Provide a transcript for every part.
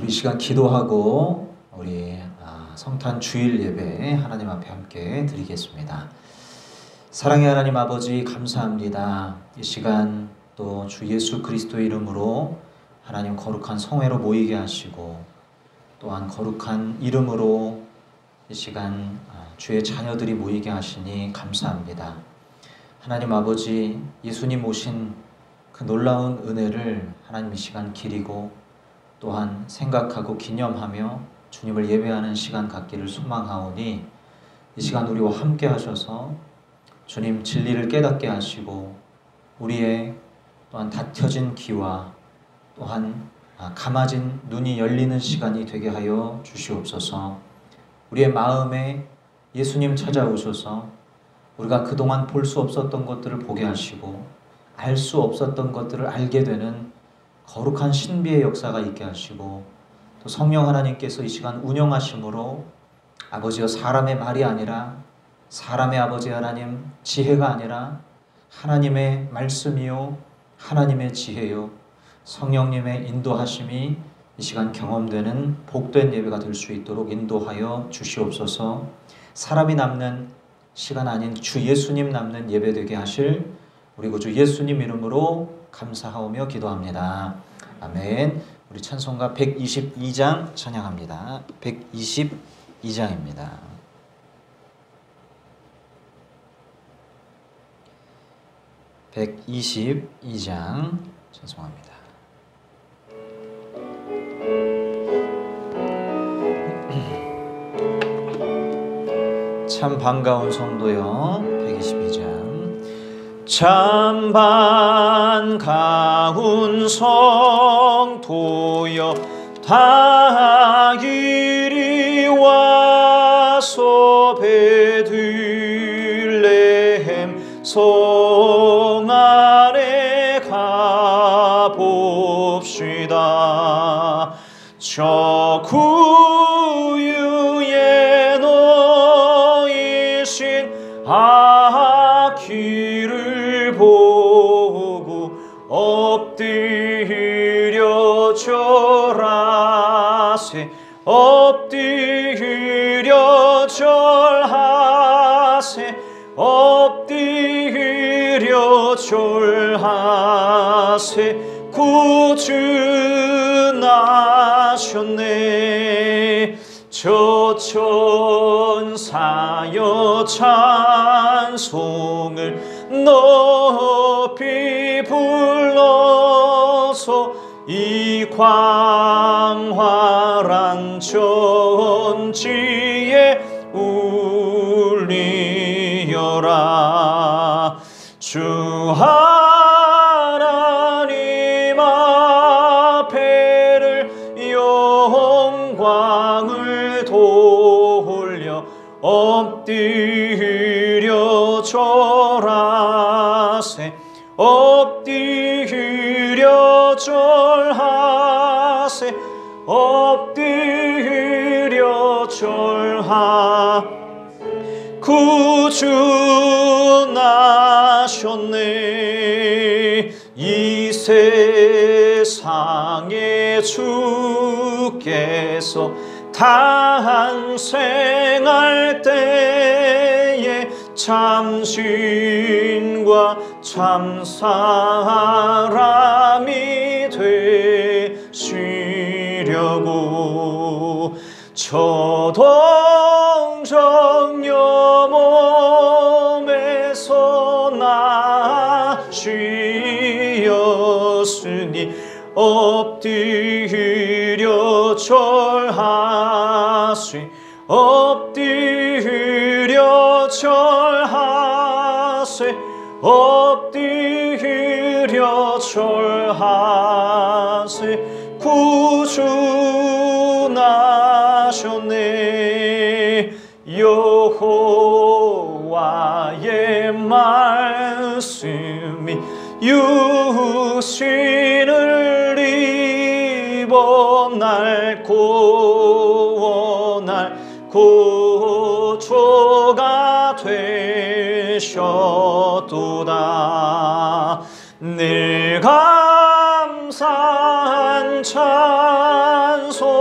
우리 시간 기도하고 우리 성탄 주일 예배 하나님 앞에 함께 드리겠습니다. 사랑의 하나님 아버지 감사합니다. 이 시간 또 주 예수 그리스도의 이름으로 하나님 거룩한 성회로 모이게 하시고 또한 거룩한 이름으로 이 시간 주의 자녀들이 모이게 하시니 감사합니다. 하나님 아버지, 예수님 오신 그 놀라운 은혜를 하나님 이 시간 기리고 또한 생각하고 기념하며 주님을 예배하는 시간 갖기를 소망하오니 이 시간 우리와 함께 하셔서 주님 진리를 깨닫게 하시고 우리의 또한 닫혀진 귀와 또한 감아진 눈이 열리는 시간이 되게 하여 주시옵소서. 우리의 마음에 예수님 찾아오셔서 우리가 그동안 볼 수 없었던 것들을 보게 하시고 알 수 없었던 것들을 알게 되는 거룩한 신비의 역사가 있게 하시고 또 성령 하나님께서 이 시간 운영하심으로 아버지여 사람의 말이 아니라 사람의 아버지 하나님 지혜가 아니라 하나님의 말씀이요 하나님의 지혜요 성령님의 인도하심이 이 시간 경험되는 복된 예배가 될 수 있도록 인도하여 주시옵소서. 사람이 남는 시간 아닌 주 예수님 남는 예배 되게 하실 우리 구주 예수님 이름으로 감사하오며 기도합니다. 아멘. 우리 찬송가 122장 찬양합니다. 122장입니다. 찬송합니다. 참 반가운 성도여 122장 참 반가운 성도여 다 이리 와서 베들레헴 성 안에 가봅시다. 저 구유에 놓이신 길을 보고 엎드려 절하세 엎드려 절하세 엎드려 절하세 구주 나셨네. 저 천사여 찬송을 높이 불러서 이 광활한 천지에 울리어라. 주 하나님 앞에를 영광을 돌려 엎드려 절하세 엎드려 절하세 엎드려 절하 구주 나셨네. 이 세상에 주께서 탄생할 때에 참신과 참사람이 되시려고 저동정녀 몸에서 나시었으니 엎드려 절하세 엎드려 절하세 엎드려 절하세 구주 나셨네. 여호와의 말씀이 육신을 입어 날 구원할 구주가 되셨도다. 늘 감사한 찬송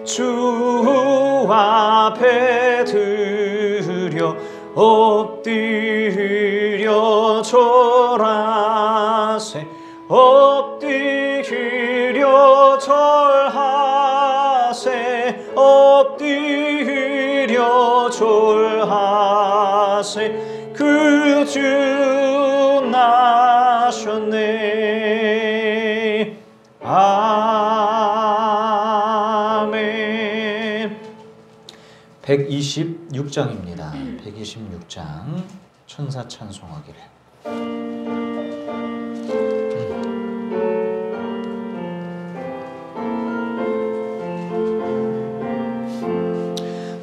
주 앞에 드려 엎드려 절하세 엎드려 절하세 엎드려 절하세 그 주 나셨네. 아멘. 126장입니다. 126장 천사 찬송하기를.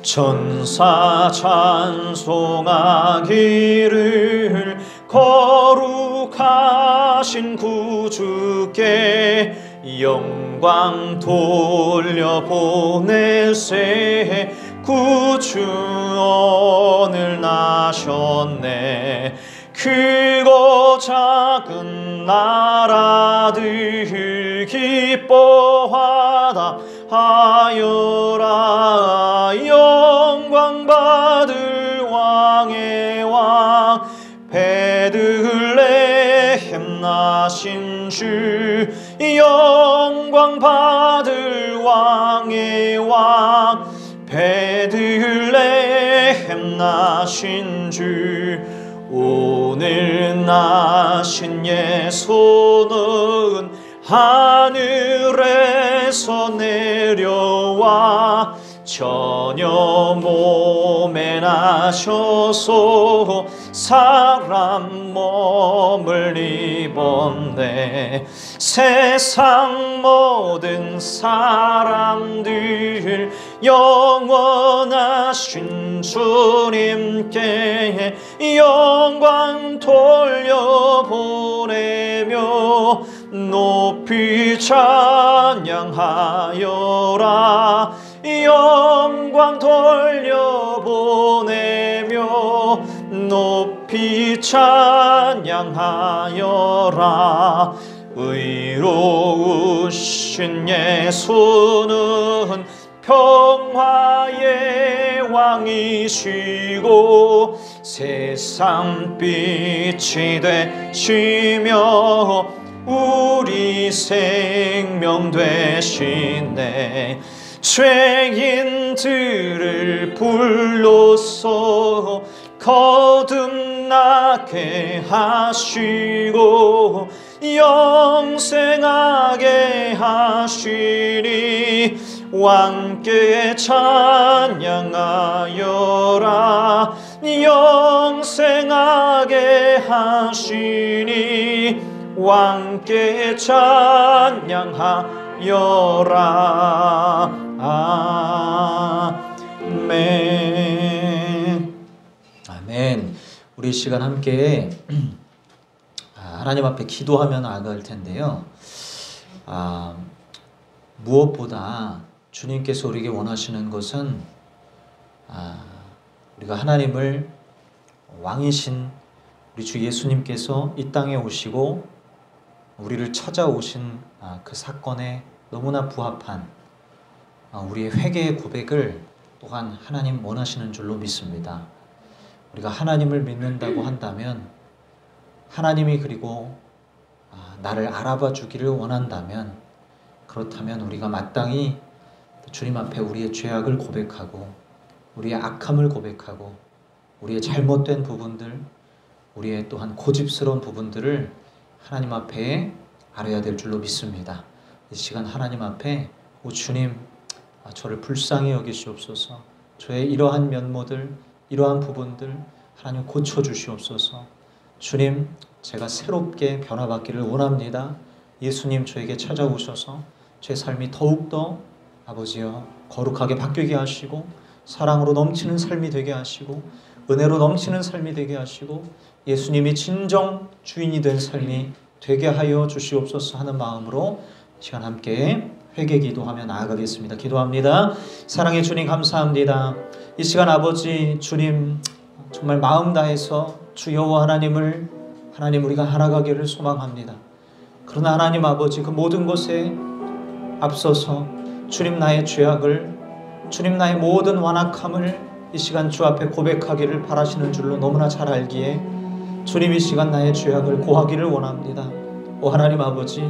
천사 찬송하기를 거룩하신 구주께 영광 돌려보내세 구주 오늘 나셨네. 크고 작은 나라들 기뻐하다 하여라. 영광 받을 왕의 왕 베들레헴 나신 주 영광 받을 왕의 왕 베들레헴 나신 주 오늘 나신 예수는 하늘에서 내려와 전혀 몸에 나셔서 사람 몸을 입었네. 세상 모든 사람들 영원하신 주님께 영광 돌려보내며 높이 찬양하여라. 영광 돌려보내며 높이 찬양하여라. 의로우신 예수는 평화의 왕이시고 세상 빛이 되시며 우리 생명 되시네. 죄인들을 불러서 거듭나게 하시고 영생하게 하시니 왕께 찬양하여라. 영생하게 하시니 왕께 찬양하여라. 아멘. 아멘. 우리 이 시간 함께 하나님 앞에 기도하며 나아갈 텐데요. 무엇보다 주님께서 우리에게 원하시는 것은 우리가 하나님을 왕이신 우리 주 예수님께서 이 땅에 오시고 우리를 찾아오신 그 사건에 너무나 부합한 우리의 회개의 고백을 또한 하나님 원하시는 줄로 믿습니다. 우리가 하나님을 믿는다고 한다면 하나님이 그리고 나를 알아봐 주기를 원한다면 그렇다면 우리가 마땅히 주님 앞에 우리의 죄악을 고백하고 우리의 악함을 고백하고 우리의 잘못된 부분들 우리의 또한 고집스러운 부분들을 하나님 앞에 알아야 될 줄로 믿습니다. 이 시간 하나님 앞에 오 주님 저를 불쌍히 여기시옵소서. 저의 이러한 면모들 이러한 부분들 하나님 고쳐주시옵소서. 주님 제가 새롭게 변화받기를 원합니다. 예수님 저에게 찾아오셔서 제 삶이 더욱더 아버지여 거룩하게 바뀌게 하시고 사랑으로 넘치는 삶이 되게 하시고 은혜로 넘치는 삶이 되게 하시고 예수님이 진정 주인이 된 삶이 되게 하여 주시옵소서 하는 마음으로 시간 함께 회개 기도하며 나아가겠습니다. 기도합니다. 사랑의 주님 감사합니다. 이 시간 아버지 주님 정말 마음 다해서 주 여호와 하나님 우리가 알아가기를 소망합니다. 그러나 하나님 아버지 그 모든 것에 앞서서 주님 나의 죄악을, 주님 나의 모든 완악함을 이 시간 주 앞에 고백하기를 바라시는 줄로 너무나 잘 알기에 주님 이 시간 나의 죄악을 고하기를 원합니다. 오 하나님 아버지,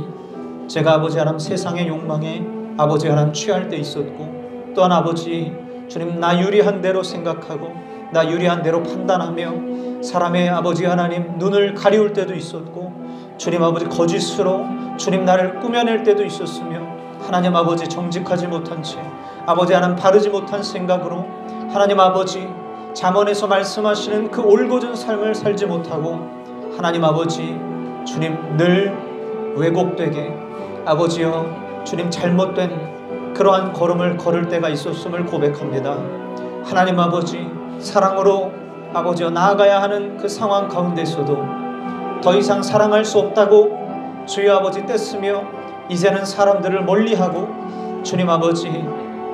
제가 아버지 하나님 세상의 욕망에 아버지 하나님 취할 때 있었고, 또한 아버지 주님 나 유리한 대로 생각하고 나 유리한 대로 판단하며 사람의 아버지 하나님 눈을 가리울 때도 있었고, 주님 아버지 거짓으로 주님 나를 꾸며낼 때도 있었으며, 하나님 아버지 정직하지 못한 채 아버지 하나님 바르지 못한 생각으로 하나님 아버지 잠언에서 말씀하시는 그 올곧은 삶을 살지 못하고 하나님 아버지 주님 늘 왜곡되게 아버지여 주님 잘못된 그러한 걸음을 걸을 때가 있었음을 고백합니다. 하나님 아버지 사랑으로 아버지여 나아가야 하는 그 상황 가운데서도 더 이상 사랑할 수 없다고 주여 아버지 뗐으며 이제는 사람들을 멀리하고 주님 아버지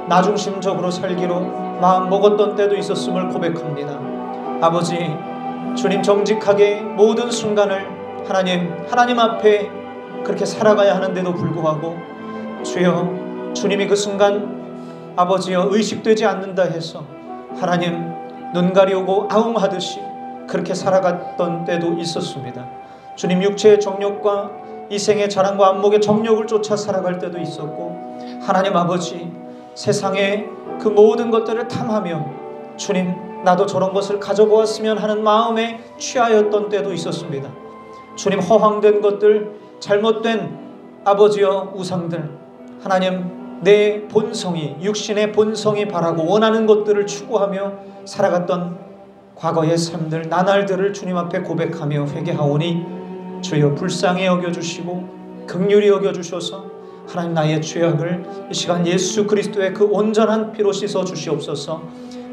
나중심적으로 살기로 마음 먹었던 때도 있었음을 고백합니다. 아버지 주님 정직하게 모든 순간을 하나님 앞에 그렇게 살아가야 하는데도 불구하고 주여 주님이 그 순간 아버지여 의식되지 않는다 해서 하나님 눈 가리우고 아웅하듯이 그렇게 살아갔던 때도 있었습니다. 주님 육체의 정욕과 이생의 자랑과 안목의 정욕을 쫓아 살아갈 때도 있었고, 하나님 아버지 세상의 그 모든 것들을 탐하며 주님 나도 저런 것을 가져보았으면 하는 마음에 취하였던 때도 있었습니다. 주님 허황된 것들, 잘못된 아버지여 우상들, 하나님 내 본성이 육신의 본성이 바라고 원하는 것들을 추구하며 살아갔던 과거의 삶들 나날들을 주님 앞에 고백하며 회개하오니 주여 불쌍히 여겨주시고 긍휼히 여겨주셔서 하나님 나의 죄악을 이 시간 예수 그리스도의 그 온전한 피로 씻어 주시옵소서.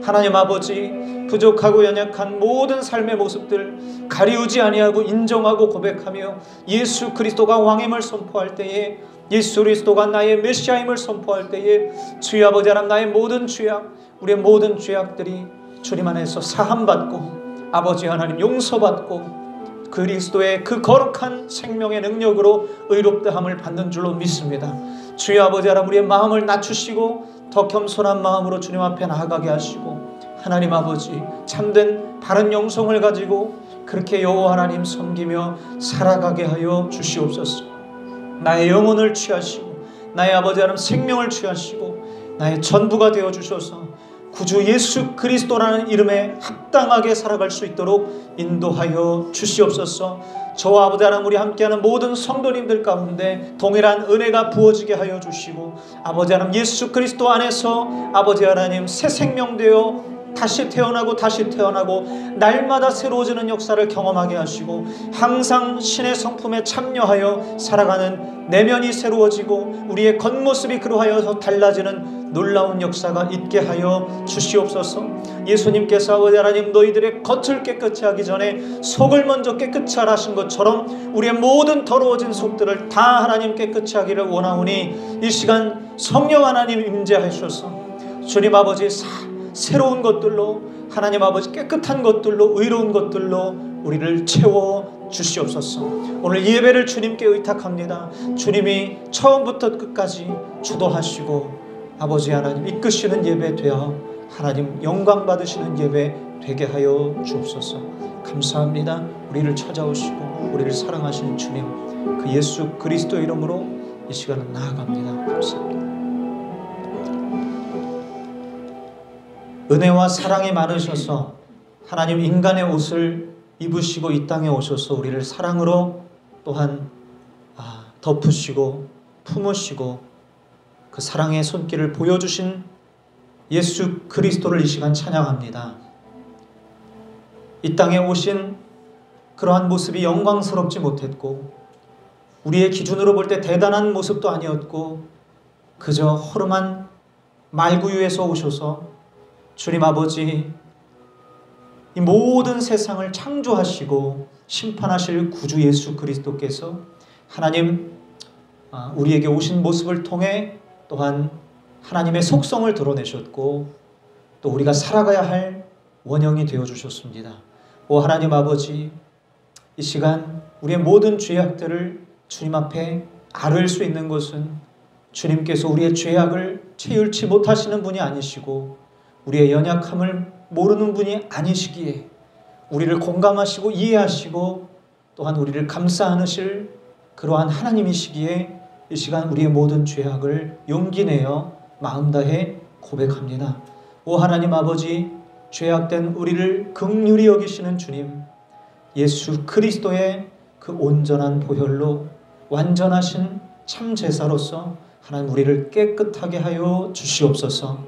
하나님 아버지 부족하고 연약한 모든 삶의 모습들 가리우지 아니하고 인정하고 고백하며 예수 그리스도가 왕임을 선포할 때에, 예수 그리스도가 나의 메시아임을 선포할 때에 주여 아버지 하나님 나의 모든 죄악, 우리의 모든 죄악들이 주님 안에서 사함받고 아버지 하나님 용서받고 그리스도의 그 거룩한 생명의 능력으로 의롭다함을 받는 줄로 믿습니다. 주여 아버지 하나님 우리의 마음을 낮추시고 더 겸손한 마음으로 주님 앞에 나아가게 하시고, 하나님 아버지 참된 바른 영성을 가지고 그렇게 여호와 하나님 섬기며 살아가게 하여 주시옵소서. 나의 영혼을 취하시고 나의 아버지 하나님 생명을 취하시고 나의 전부가 되어 주셔서 구주 예수 그리스도라는 이름에 합당하게 살아갈 수 있도록 인도하여 주시옵소서. 저와 아버지 하나님 우리 함께하는 모든 성도님들 가운데 동일한 은혜가 부어지게 하여 주시고, 아버지 하나님 예수 그리스도 안에서 아버지 하나님 새 생명 되어 다시 태어나고 날마다 새로워지는 역사를 경험하게 하시고, 항상 신의 성품에 참여하여 살아가는 내면이 새로워지고 우리의 겉모습이 그러하여서 달라지는 놀라운 역사가 있게 하여 주시옵소서. 예수님께서 아버지 하나님 너희들의 겉을 깨끗이 하기 전에 속을 먼저 깨끗이 하라 하신 것처럼 우리의 모든 더러워진 속들을 다 하나님 깨끗이 하기를 원하오니 이 시간 성령 하나님 임재하셔서 주님 아버지 새로운 것들로 하나님 아버지 깨끗한 것들로 의로운 것들로 우리를 채워 주시옵소서. 오늘 예배를 주님께 의탁합니다. 주님이 처음부터 끝까지 주도하시고 아버지 하나님 이끄시는 예배 되어 하나님 영광 받으시는 예배 되게 하여 주옵소서. 감사합니다. 우리를 찾아오시고 우리를 사랑하시는 주님 그 예수 그리스도 이름으로 이 시간은 나아갑니다. 감사합니다. 은혜와 사랑이 많으셔서 하나님 인간의 옷을 입으시고 이 땅에 오셔서 우리를 사랑으로 또한 덮으시고 품으시고 그 사랑의 손길을 보여주신 예수 그리스도를 이 시간 찬양합니다. 이 땅에 오신 그러한 모습이 영광스럽지 못했고 우리의 기준으로 볼 때 대단한 모습도 아니었고 그저 허름한 말구유에서 오셔서 주님 아버지 이 모든 세상을 창조하시고 심판하실 구주 예수 그리스도께서 하나님 우리에게 오신 모습을 통해 또한 하나님의 속성을 드러내셨고 또 우리가 살아가야 할 원형이 되어주셨습니다. 오 하나님 아버지 이 시간 우리의 모든 죄악들을 주님 앞에 아뢰을 수 있는 것은 주님께서 우리의 죄악을 체휼치 못하시는 분이 아니시고 우리의 연약함을 모르는 분이 아니시기에 우리를 공감하시고 이해하시고 또한 우리를 감싸 안으실 그러한 하나님이시기에 이 시간 우리의 모든 죄악을 용기 내어 마음 다해 고백합니다. 오 하나님 아버지, 죄악된 우리를 긍휼히 여기시는 주님, 예수 그리스도의 그 온전한 보혈로 완전하신 참 제사로서 하나님 우리를 깨끗하게 하여 주시옵소서.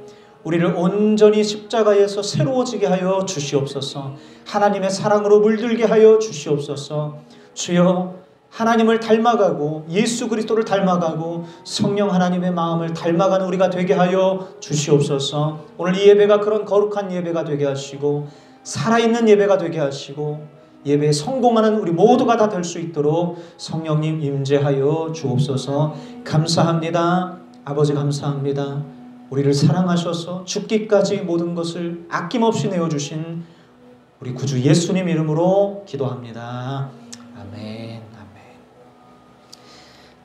우리를 온전히 십자가에서 새로워지게 하여 주시옵소서. 하나님의 사랑으로 물들게 하여 주시옵소서. 주여, 하나님을 닮아가고 예수 그리스도를 닮아가고 성령 하나님의 마음을 닮아가는 우리가 되게 하여 주시옵소서. 오늘 이 예배가 그런 거룩한 예배가 되게 하시고 살아있는 예배가 되게 하시고 예배에 성공하는 우리 모두가 다 될 수 있도록 성령님 임재하여 주옵소서. 감사합니다. 아버지 감사합니다. 우리를 사랑하셔서 죽기까지 모든 것을 아낌없이 내어주신 우리 구주 예수님 이름으로 기도합니다. 아멘.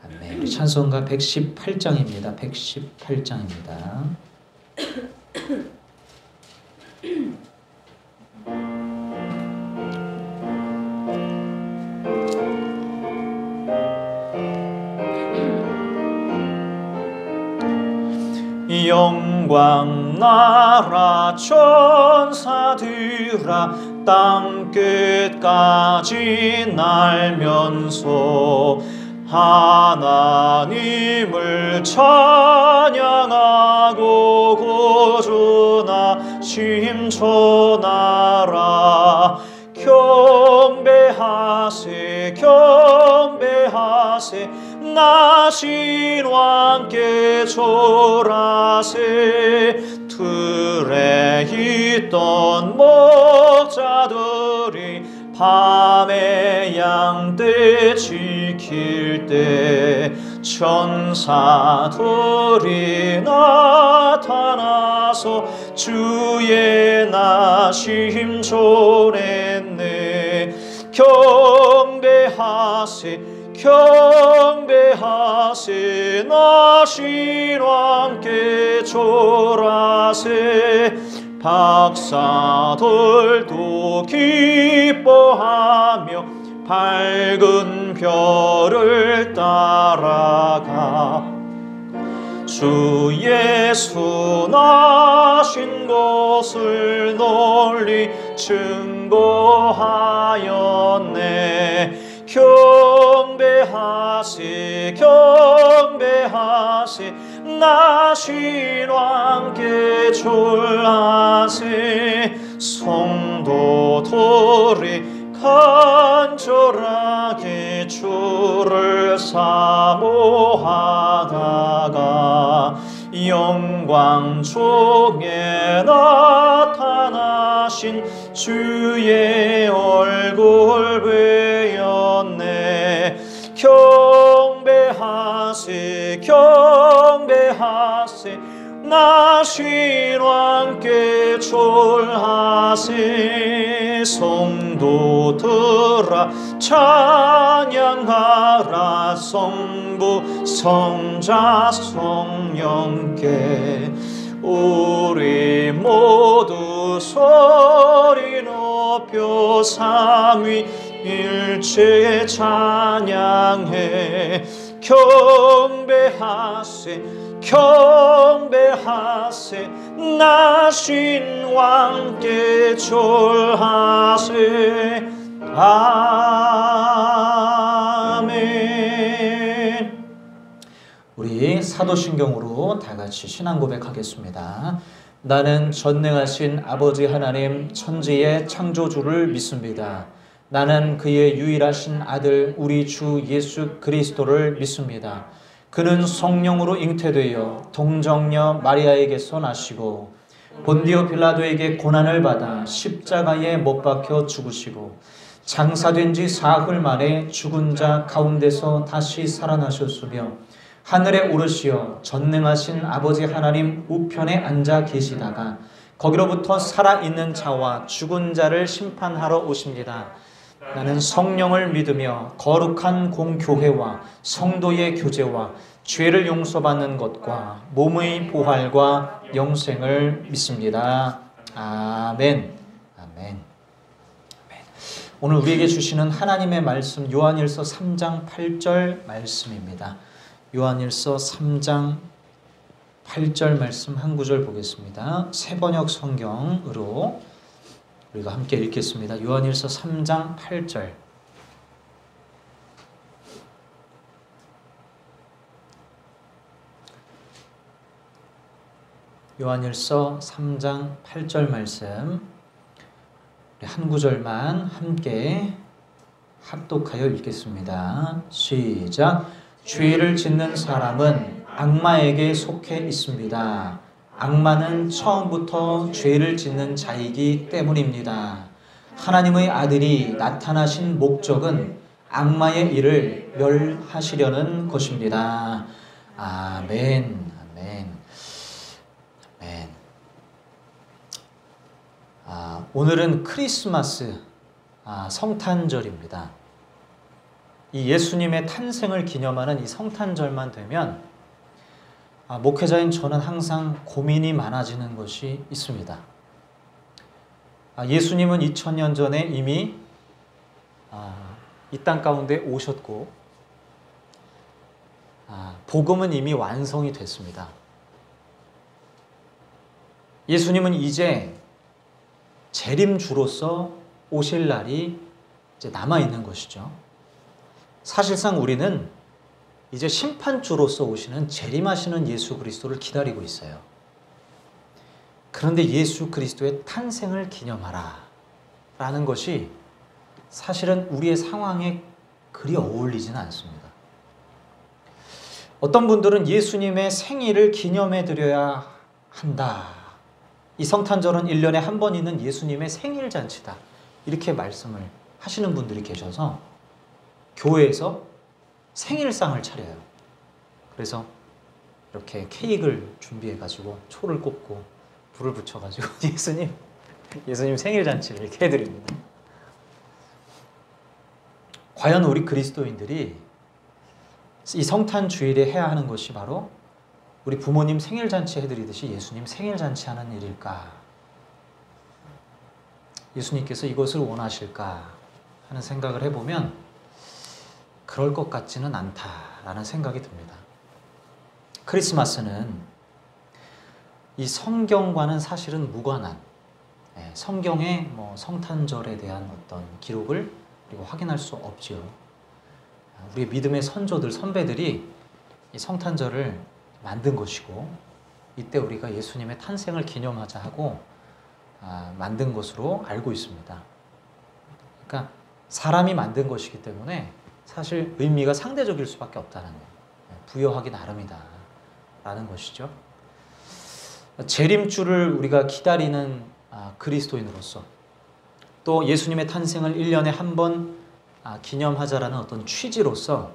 아멘. 우리 찬송가 118장입니다. 118장입니다. 영광 나라 천사들아 땅끝까지 날면서 하나님을 찬양하고 구주나심 전하라. 경배하세 경배하세 나신 왕께 절하세. 들에 있던 목자들이 밤에 양떼 지킬 때 천사들이 나타나서 주의 나심 전했네. 경배하세 경배하세 나신 왕께 절하세. 박사들도 기뻐하며 밝은 별을 따라가 주 예수 나신 것을 널리 증거하였네. 경배하세 경배하세 나신 왕께 절하세. 성도들이 간절하게 주를 사모하다가 영광 중에 나타나신 주의 얼굴 뵈었네. 경배하세 경배하세 나신 왕께 절하세. 성도들아 찬양하라. 성부 성자 성령께 우리 모두 소리 높여 삼위일체 찬양해. 경배하세 경배하세 나신 왕께 절하세. 아멘. 우리 사도신경으로 다 같이 신앙 고백하겠습니다. 나는 전능하신 아버지 하나님 천지의 창조주를 믿습니다. 나는 그의 유일하신 아들 우리 주 예수 그리스도를 믿습니다. 그는 성령으로 잉태되어 동정녀 마리아에게서 나시고 본디오 빌라도에게 고난을 받아 십자가에 못 박혀 죽으시고 장사된 지 사흘 만에 죽은 자 가운데서 다시 살아나셨으며 하늘에 오르시어 전능하신 아버지 하나님 우편에 앉아 계시다가 거기로부터 살아있는 자와 죽은 자를 심판하러 오십니다. 나는 성령을 믿으며 거룩한 공교회와 성도의 교제와 죄를 용서받는 것과 몸의 부활과 영생을 믿습니다. 아멘. 아멘. 오늘 우리에게 주시는 하나님의 말씀 요한일서 3장 8절 말씀입니다. 요한일서 3장 8절 말씀 한 구절 보겠습니다. 새번역 성경으로 우리가 함께 읽겠습니다. 요한일서 3장 8절. 요한일서 3장 8절 말씀 한 구절만 함께 합독하여 읽겠습니다. 시작. 죄를 짓는 사람은 악마에게 속해 있습니다. 악마는 처음부터 죄를 짓는 자이기 때문입니다. 하나님의 아들이 나타나신 목적은 악마의 일을 멸하시려는 것입니다. 아멘. 아멘. 아멘. 오늘은 크리스마스 성탄절입니다. 이 예수님의 탄생을 기념하는 이 성탄절만 되면 목회자인 저는 항상 고민이 많아지는 것이 있습니다. 예수님은 2000년 전에 이미 이 땅 가운데 오셨고 복음은 이미 완성이 됐습니다. 예수님은 이제 재림주로서 오실 날이 이제 남아있는 것이죠. 사실상 우리는 이제 심판주로서 오시는 재림하시는 예수 그리스도를 기다리고 있어요. 그런데 예수 그리스도의 탄생을 기념하라 라는 것이 사실은 우리의 상황에 그리 어울리지는 않습니다. 어떤 분들은 예수님의 생일을 기념해 드려야 한다. 이 성탄절은 1년에 한 번 있는 예수님의 생일 잔치다. 이렇게 말씀을 하시는 분들이 계셔서 교회에서 생일상을 차려요. 그래서 이렇게 케이크를 준비해가지고 초를 꽂고 불을 붙여가지고 예수님 생일 잔치를 이렇게 해드립니다. 과연 우리 그리스도인들이 이 성탄 주일에 해야 하는 것이 바로 우리 부모님 생일 잔치 해드리듯이 예수님 생일 잔치 하는 일일까? 예수님께서 이것을 원하실까 하는 생각을 해보면 그럴 것 같지는 않다라는 생각이 듭니다. 크리스마스는 이 성경과는 사실은 무관한 성경의 성탄절에 대한 어떤 기록을 그리고 확인할 수 없지요. 우리의 믿음의 선조들, 선배들이 이 성탄절을 만든 것이고 이때 우리가 예수님의 탄생을 기념하자 하고 만든 것으로 알고 있습니다. 그러니까 사람이 만든 것이기 때문에 사실 의미가 상대적일 수밖에 없다는 거예요. 부여하기 나름이다 라는 것이죠. 재림주를 우리가 기다리는 그리스도인으로서 또 예수님의 탄생을 1년에 한 번 기념하자라는 어떤 취지로서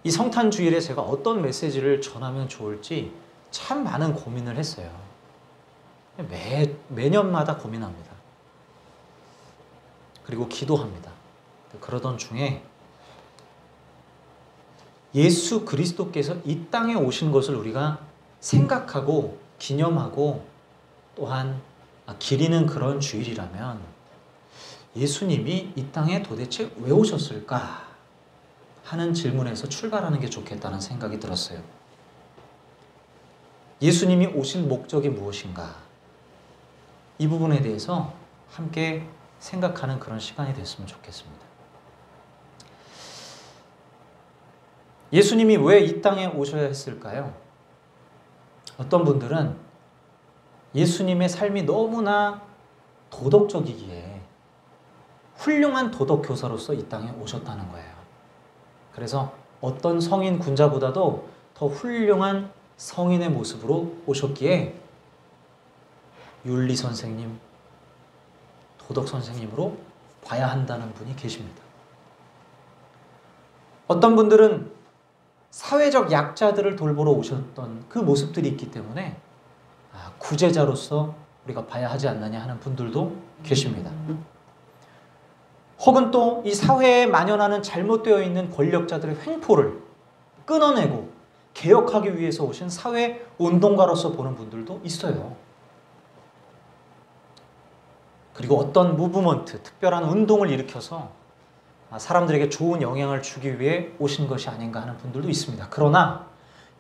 이 성탄주일에 제가 어떤 메시지를 전하면 좋을지 참 많은 고민을 했어요. 매년마다 고민합니다. 그리고 기도합니다. 그러던 중에 예수 그리스도께서 이 땅에 오신 것을 우리가 생각하고 기념하고 또한 기리는 그런 주일이라면 예수님이 이 땅에 도대체 왜 오셨을까 하는 질문에서 출발하는 게 좋겠다는 생각이 들었어요. 예수님이 오실 목적이 무엇인가? 이 부분에 대해서 함께 생각하는 그런 시간이 됐으면 좋겠습니다. 예수님이 왜 이 땅에 오셔야 했을까요? 어떤 분들은 예수님의 삶이 너무나 도덕적이기에 훌륭한 도덕 교사로서 이 땅에 오셨다는 거예요. 그래서 어떤 성인 군자보다도 더 훌륭한 성인의 모습으로 오셨기에 윤리 선생님, 도덕 선생님으로 봐야 한다는 분이 계십니다. 어떤 분들은 사회적 약자들을 돌보러 오셨던 그 모습들이 있기 때문에 구제자로서 우리가 봐야 하지 않느냐 하는 분들도 계십니다. 혹은 또 이 사회에 만연하는 잘못되어 있는 권력자들의 횡포를 끊어내고 개혁하기 위해서 오신 사회 운동가로서 보는 분들도 있어요. 그리고 어떤 무브먼트, 특별한 운동을 일으켜서 사람들에게 좋은 영향을 주기 위해 오신 것이 아닌가 하는 분들도 있습니다. 그러나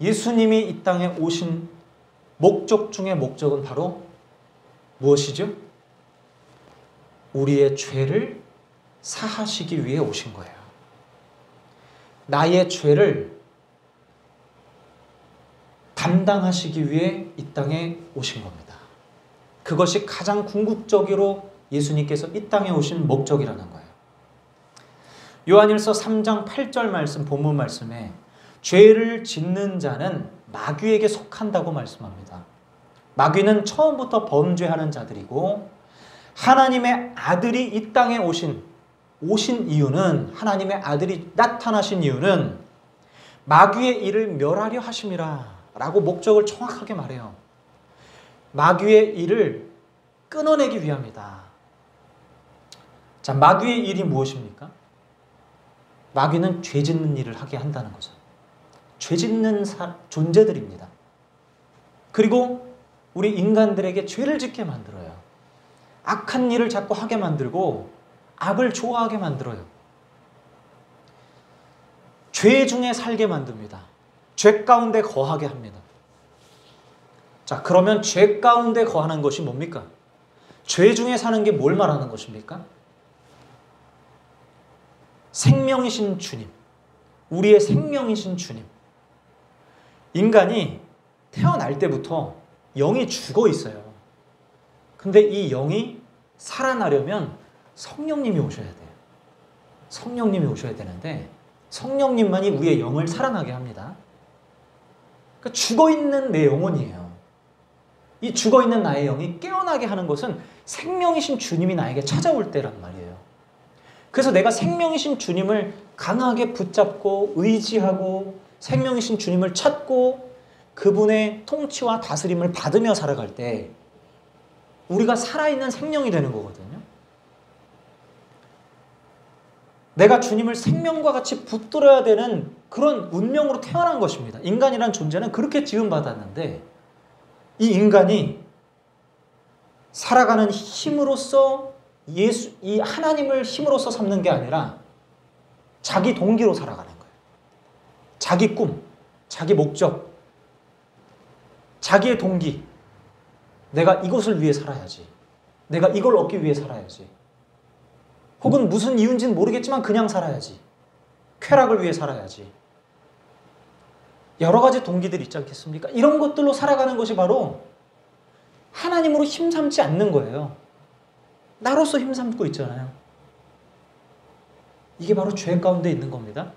예수님이 이 땅에 오신 목적 중에 목적은 바로 무엇이죠? 우리의 죄를 사하시기 위해 오신 거예요. 나의 죄를 담당하시기 위해 이 땅에 오신 겁니다. 그것이 가장 궁극적으로 예수님께서 이 땅에 오신 목적이라는 거예요. 요한일서 3장 8절 말씀, 본문 말씀에 죄를 짓는 자는 마귀에게 속한다고 말씀합니다. 마귀는 처음부터 범죄하는 자들이고 하나님의 아들이 이 땅에 오신 이유는, 하나님의 아들이 나타나신 이유는 마귀의 일을 멸하려 하심이라 라고 목적을 정확하게 말해요. 마귀의 일을 끊어내기 위함이다. 자, 마귀의 일이 무엇입니까? 마귀는 죄 짓는 일을 하게 한다는 거죠. 죄 짓는 존재들입니다. 그리고 우리 인간들에게 죄를 짓게 만들어요. 악한 일을 자꾸 하게 만들고 악을 좋아하게 만들어요. 죄 중에 살게 만듭니다. 죄 가운데 거하게 합니다. 자, 그러면 죄 가운데 거하는 것이 뭡니까? 죄 중에 사는 게 뭘 말하는 것입니까? 생명이신 주님, 우리의 생명이신 주님. 인간이 태어날 때부터 영이 죽어 있어요. 근데 이 영이 살아나려면 성령님이 오셔야 돼요. 성령님이 오셔야 되는데 성령님만이 우리의 영을 살아나게 합니다. 그러니까 죽어있는 내 영혼이에요. 이 죽어있는 나의 영이 깨어나게 하는 것은 생명이신 주님이 나에게 찾아올 때란 말이에요. 그래서 내가 생명이신 주님을 강하게 붙잡고 의지하고 생명이신 주님을 찾고 그분의 통치와 다스림을 받으며 살아갈 때 우리가 살아있는 생명이 되는 거거든요. 내가 주님을 생명과 같이 붙들어야 되는 그런 운명으로 태어난 것입니다. 인간이란 존재는 그렇게 지음받았는데 이 인간이 살아가는 힘으로써 이 하나님을 힘으로써 삼는 게 아니라 자기 동기로 살아가는 거예요. 자기 꿈, 자기 목적, 자기의 동기. 내가 이것을 위해 살아야지. 내가 이걸 얻기 위해 살아야지. 혹은 무슨 이유인지는 모르겠지만 그냥 살아야지. 쾌락을 위해 살아야지. 여러 가지 동기들이 있지 않겠습니까? 이런 것들로 살아가는 것이 바로 하나님으로 힘삼지 않는 거예요. 나로서 힘삼고 있잖아요. 이게 바로 죄 가운데 있는 겁니다.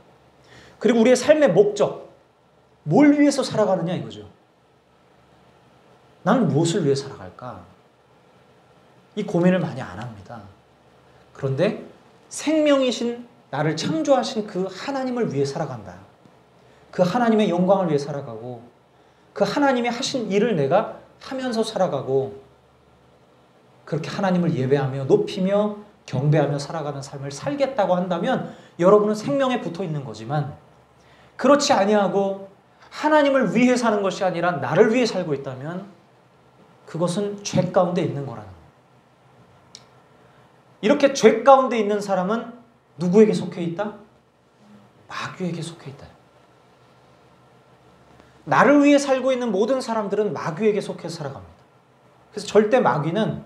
그리고 우리의 삶의 목적, 뭘 위해서 살아가느냐 이거죠. 나는 무엇을 위해 살아갈까? 이 고민을 많이 안 합니다. 그런데 생명이신 나를 창조하신 그 하나님을 위해 살아간다. 그 하나님의 영광을 위해 살아가고 그 하나님이 하신 일을 내가 하면서 살아가고 그렇게 하나님을 예배하며 높이며 경배하며 살아가는 삶을 살겠다고 한다면 여러분은 생명에 붙어 있는 거지만 그렇지 아니하고 하나님을 위해 사는 것이 아니라 나를 위해 살고 있다면 그것은 죄 가운데 있는 거라는 거예요. 이렇게 죄 가운데 있는 사람은 누구에게 속해 있다? 마귀에게 속해 있다. 나를 위해 살고 있는 모든 사람들은 마귀에게 속해서 살아갑니다. 그래서 절대 마귀는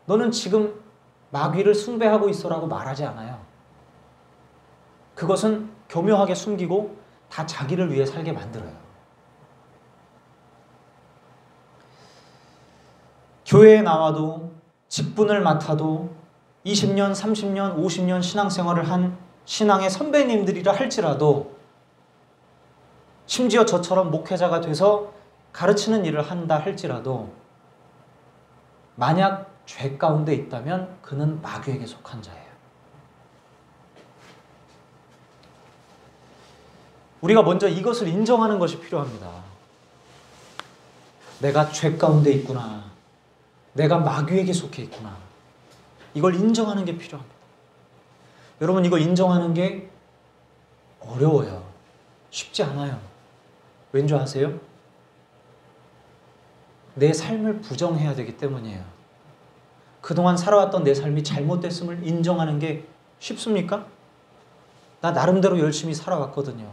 너는 지금 마귀를 숭배하고 있어라고 말하지 않아요. 그것은 교묘하게 숨기고 다 자기를 위해 살게 만들어요. 교회에 나와도 직분을 맡아도 20년, 30년, 50년 신앙생활을 한 신앙의 선배님들이라 할지라도 심지어 저처럼 목회자가 돼서 가르치는 일을 한다 할지라도 만약 죄 가운데 있다면 그는 마귀에게 속한 자예요. 우리가 먼저 이것을 인정하는 것이 필요합니다. 내가 죄 가운데 있구나. 내가 마귀에게 속해 있구나. 이걸 인정하는 게 필요합니다. 여러분, 이거 인정하는 게 어려워요. 쉽지 않아요. 왠 줄 아세요? 내 삶을 부정해야 되기 때문이에요. 그동안 살아왔던 내 삶이 잘못됐음을 인정하는 게 쉽습니까? 나 나름대로 열심히 살아왔거든요.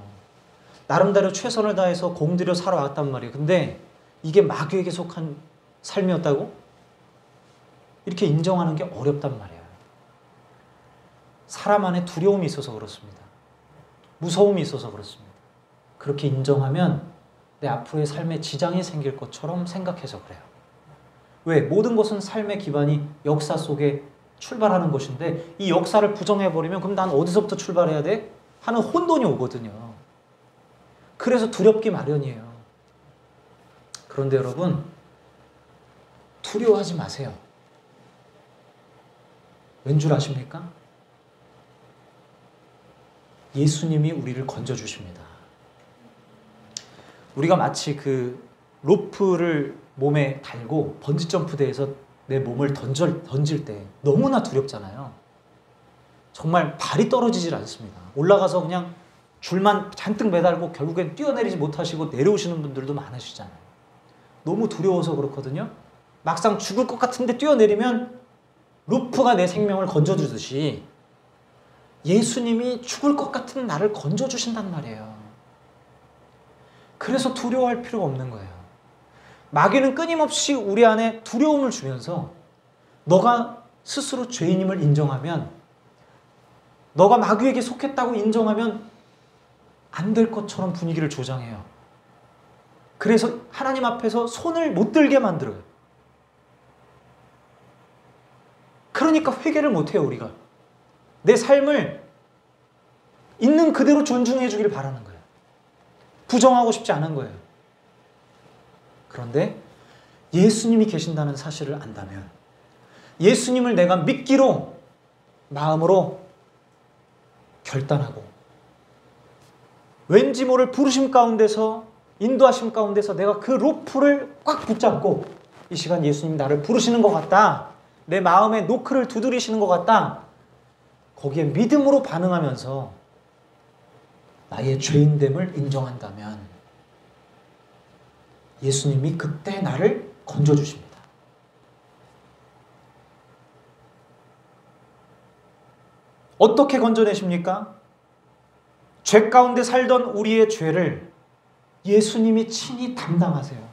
나름대로 최선을 다해서 공들여 살아왔단 말이에요. 근데 이게 마귀에게 속한 삶이었다고? 이렇게 인정하는 게 어렵단 말이에요. 사람 안에 두려움이 있어서 그렇습니다. 무서움이 있어서 그렇습니다. 그렇게 인정하면 내 앞으로의 삶에 지장이 생길 것처럼 생각해서 그래요. 왜? 모든 것은 삶의 기반이 역사 속에 출발하는 것인데 이 역사를 부정해버리면 그럼 난 어디서부터 출발해야 돼? 하는 혼돈이 오거든요. 그래서 두렵기 마련이에요. 그런데 여러분, 두려워하지 마세요. 왠 줄 아십니까? 예수님이 우리를 건져주십니다. 우리가 마치 그 로프를 몸에 달고 번지점프대에서 내 몸을 던질 때 너무나 두렵잖아요. 정말 발이 떨어지질 않습니다. 올라가서 그냥 줄만 잔뜩 매달고 결국엔 뛰어내리지 못하시고 내려오시는 분들도 많으시잖아요. 너무 두려워서 그렇거든요. 막상 죽을 것 같은데 뛰어내리면 로프가 내 생명을 건져주듯이 예수님이 죽을 것 같은 나를 건져주신단 말이에요. 그래서 두려워할 필요가 없는 거예요. 마귀는 끊임없이 우리 안에 두려움을 주면서 너가 스스로 죄인임을 인정하면, 너가 마귀에게 속했다고 인정하면 안 될 것처럼 분위기를 조장해요. 그래서 하나님 앞에서 손을 못 들게 만들어요. 그러니까 회개를 못해요, 우리가. 내 삶을 있는 그대로 존중해 주길 바라는 거예요. 부정하고 싶지 않은 거예요. 그런데 예수님이 계신다는 사실을 안다면, 예수님을 내가 믿기로 마음으로 결단하고, 왠지 모를 부르심 가운데서, 인도하심 가운데서 내가 그 로프를 꽉 붙잡고 이 시간 예수님이 나를 부르시는 것 같다, 내 마음에 노크를 두드리시는 것 같다, 거기에 믿음으로 반응하면서 나의 죄인됨을 인정한다면 예수님이 그때 나를 건져주십니다. 어떻게 건져내십니까? 죄 가운데 살던 우리의 죄를 예수님이 친히 담당하세요.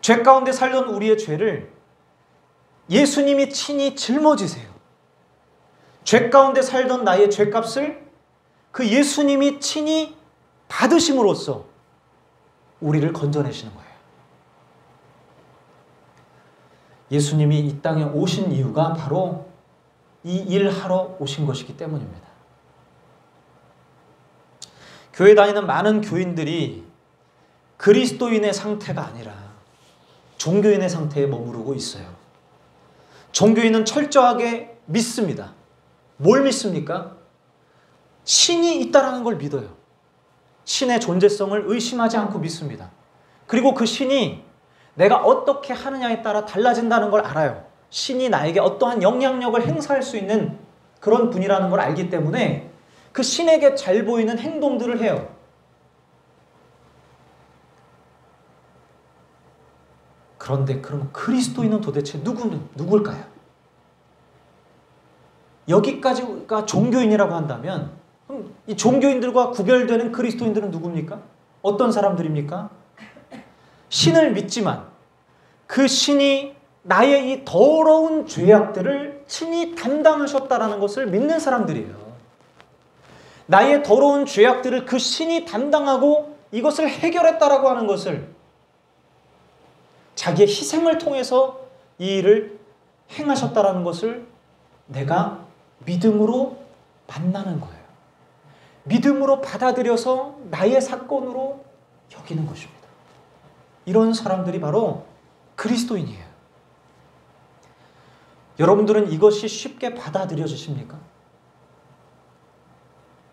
죄 가운데 살던 우리의 죄를 예수님이 친히 짊어지세요. 죄 가운데 살던 나의 죄값을 그 예수님이 친히 받으심으로써 우리를 건져내시는 거예요. 예수님이 이 땅에 오신 이유가 바로 이 일하러 오신 것이기 때문입니다. 교회 다니는 많은 교인들이 그리스도인의 상태가 아니라 종교인의 상태에 머무르고 있어요. 종교인은 철저하게 믿습니다. 뭘 믿습니까? 신이 있다라는 걸 믿어요. 신의 존재성을 의심하지 않고 믿습니다. 그리고 그 신이 내가 어떻게 하느냐에 따라 달라진다는 걸 알아요. 신이 나에게 어떠한 영향력을 행사할 수 있는 그런 분이라는 걸 알기 때문에 그 신에게 잘 보이는 행동들을 해요. 그런데 그럼 그리스도인은 도대체 누굴까요? 여기까지가 종교인이라고 한다면 그럼 이 종교인들과 구별되는 그리스도인들은 누굽니까? 어떤 사람들입니까? 신을 믿지만 그 신이 나의 이 더러운 죄악들을 친히 담당하셨다라는 것을 믿는 사람들이에요. 나의 더러운 죄악들을 그 신이 담당하고 이것을 해결했다라고 하는 것을, 자기의 희생을 통해서 이 일을 행하셨다라는 것을 내가 믿음으로 만나는 거예요. 믿음으로 받아들여서 나의 사건으로 여기는 것입니다. 이런 사람들이 바로 그리스도인이에요. 여러분들은 이것이 쉽게 받아들여지십니까?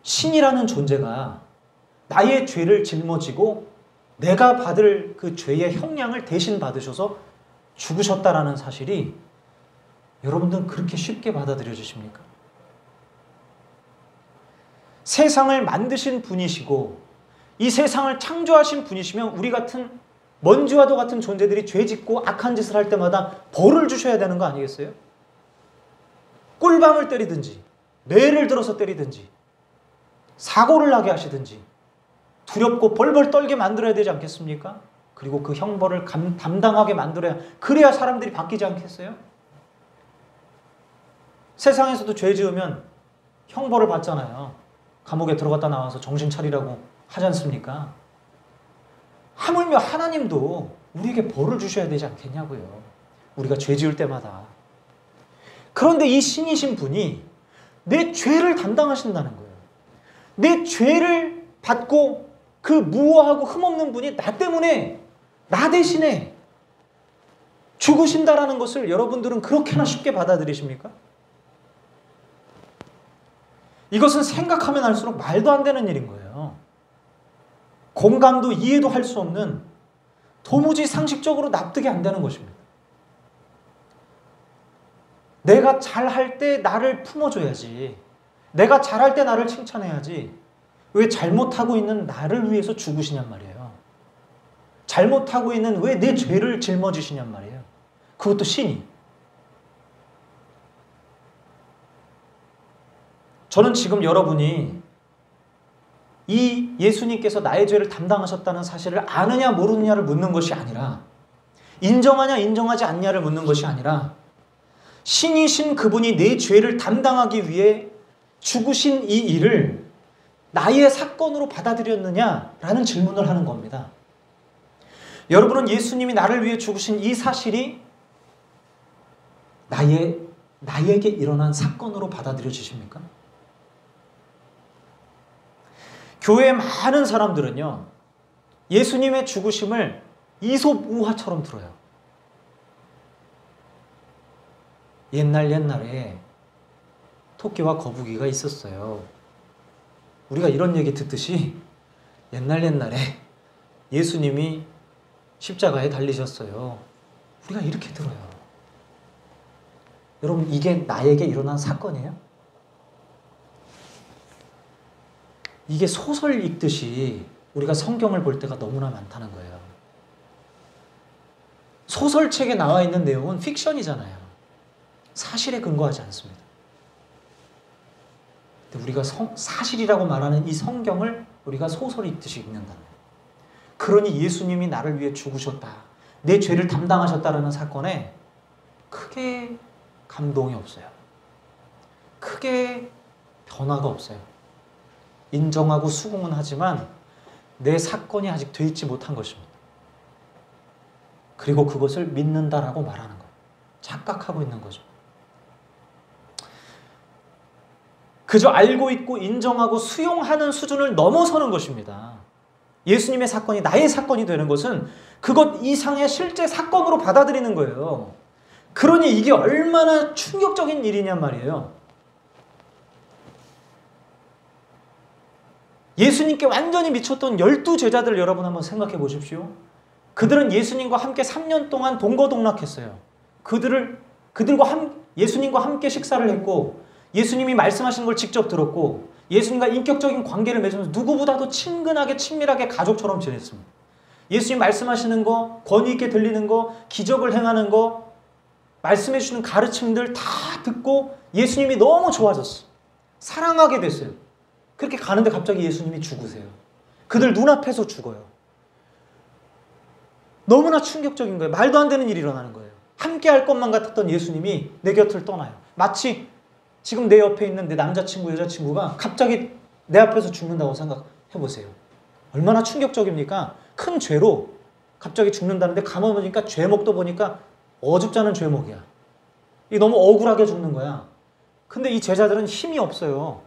신이라는 존재가 나의 죄를 짊어지고 내가 받을 그 죄의 형량을 대신 받으셔서 죽으셨다라는 사실이 여러분들은 그렇게 쉽게 이 세상을 창조하신 분이시면 우리 같은 먼지와도 같은 존재들이 죄 짓고 악한 짓을 할 때마다 벌을 주셔야 되는 거 아니겠어요? 꿀밤을 때리든지 뇌를 들어서 때리든지 사고를 나게 하시든지 두렵고 벌벌 떨게 만들어야 되지 않겠습니까? 그리고 그 형벌을 담당하게 만들어야, 그래야 사람들이 바뀌지 않겠어요? 세상에서도 죄 지으면 형벌을 받잖아요. 감옥에 들어갔다 나와서 정신 차리라고 하지 않습니까? 하물며 하나님도 우리에게 벌을 주셔야 되지 않겠냐고요. 우리가 죄 지을 때마다. 그런데 이 신이신 분이 내 죄를 담당하신다는 거예요. 내 죄를 받고 그 무오하고 흠없는 분이 나 때문에, 나 대신에 죽으신다라는 것을 여러분들은 그렇게나 쉽게 받아들이십니까? 이것은 생각하면 할수록 말도 안 되는 일인 거예요. 공감도 이해도 할 수 없는, 도무지 상식적으로 납득이 안 되는 것입니다. 내가 잘할 때 나를 품어줘야지. 내가 잘할 때 나를 칭찬해야지. 왜 잘못하고 있는 나를 위해서 죽으시냔 말이에요. 잘못하고 있는 왜 내 죄를 짊어지시냔 말이에요. 그것도 신이. 저는 지금 여러분이 이 예수님께서 나의 죄를 담당하셨다는 사실을 아느냐 모르느냐를 묻는 것이 아니라, 인정하냐 인정하지 않냐를 묻는 것이 아니라, 신이신 그분이 내 죄를 담당하기 위해 죽으신 이 일을 나의 사건으로 받아들였느냐라는 질문을 하는 겁니다. 여러분은 예수님이 나를 위해 죽으신 이 사실이 나에게 일어난 사건으로 받아들여지십니까? 교회의 많은 사람들은요, 예수님의 죽으심을 이솝우화처럼 들어요. 옛날에 토끼와 거북이가 있었어요. 우리가 이런 얘기 듣듯이 옛날에 예수님이 십자가에 달리셨어요. 우리가 이렇게 들어요. 여러분, 이게 나에게 일어난 사건이에요? 이게 소설 읽듯이 우리가 성경을 볼 때가 너무나 많다는 거예요. 소설책에 나와 있는 내용은 픽션이잖아요. 사실에 근거하지 않습니다. 근데 우리가 사실이라고 말하는 이 성경을 우리가 소설 읽듯이 읽는다는 거예요. 그러니 예수님이 나를 위해 죽으셨다, 내 죄를 담당하셨다라는 사건에 크게 감동이 없어요. 크게 변화가 없어요. 인정하고 수긍은 하지만 내 사건이 아직 돼 있지 못한 것입니다. 그리고 그것을 믿는다라고 말하는 거예요. 착각하고 있는 거죠. 그저 알고 있고 인정하고 수용하는 수준을 넘어서는 것입니다. 예수님의 사건이 나의 사건이 되는 것은 그것 이상의 실제 사건으로 받아들이는 거예요. 그러니 이게 얼마나 충격적인 일이냔 말이에요. 예수님께 완전히 미쳤던 12제자들 여러분 한번 생각해 보십시오. 그들은 예수님과 함께 3년 동안 동거동락했어요. 예수님과 함께 식사를 했고, 예수님이 말씀하시는 걸 직접 들었고, 예수님과 인격적인 관계를 맺으면서 누구보다도 친근하게 친밀하게 가족처럼 지냈습니다. 예수님 말씀하시는 거, 권위 있게 들리는 거, 기적을 행하는 거, 말씀해 주시는 가르침들 다 듣고 예수님이 너무 좋아졌어. 사랑하게 됐어요. 그렇게 가는데 갑자기 예수님이 죽으세요. 그들 눈앞에서 죽어요. 너무나 충격적인 거예요. 말도 안 되는 일이 일어나는 거예요. 함께 할 것만 같았던 예수님이 내 곁을 떠나요. 마치 지금 내 옆에 있는 내 남자친구, 여자친구가 갑자기 내 앞에서 죽는다고 생각해 보세요. 얼마나 충격적입니까? 큰 죄로 갑자기 죽는다는데 가만 보니까 죄목도 보니까 어줍잖은 죄목이야. 이게 너무 억울하게 죽는 거야. 근데 이 제자들은 힘이 없어요.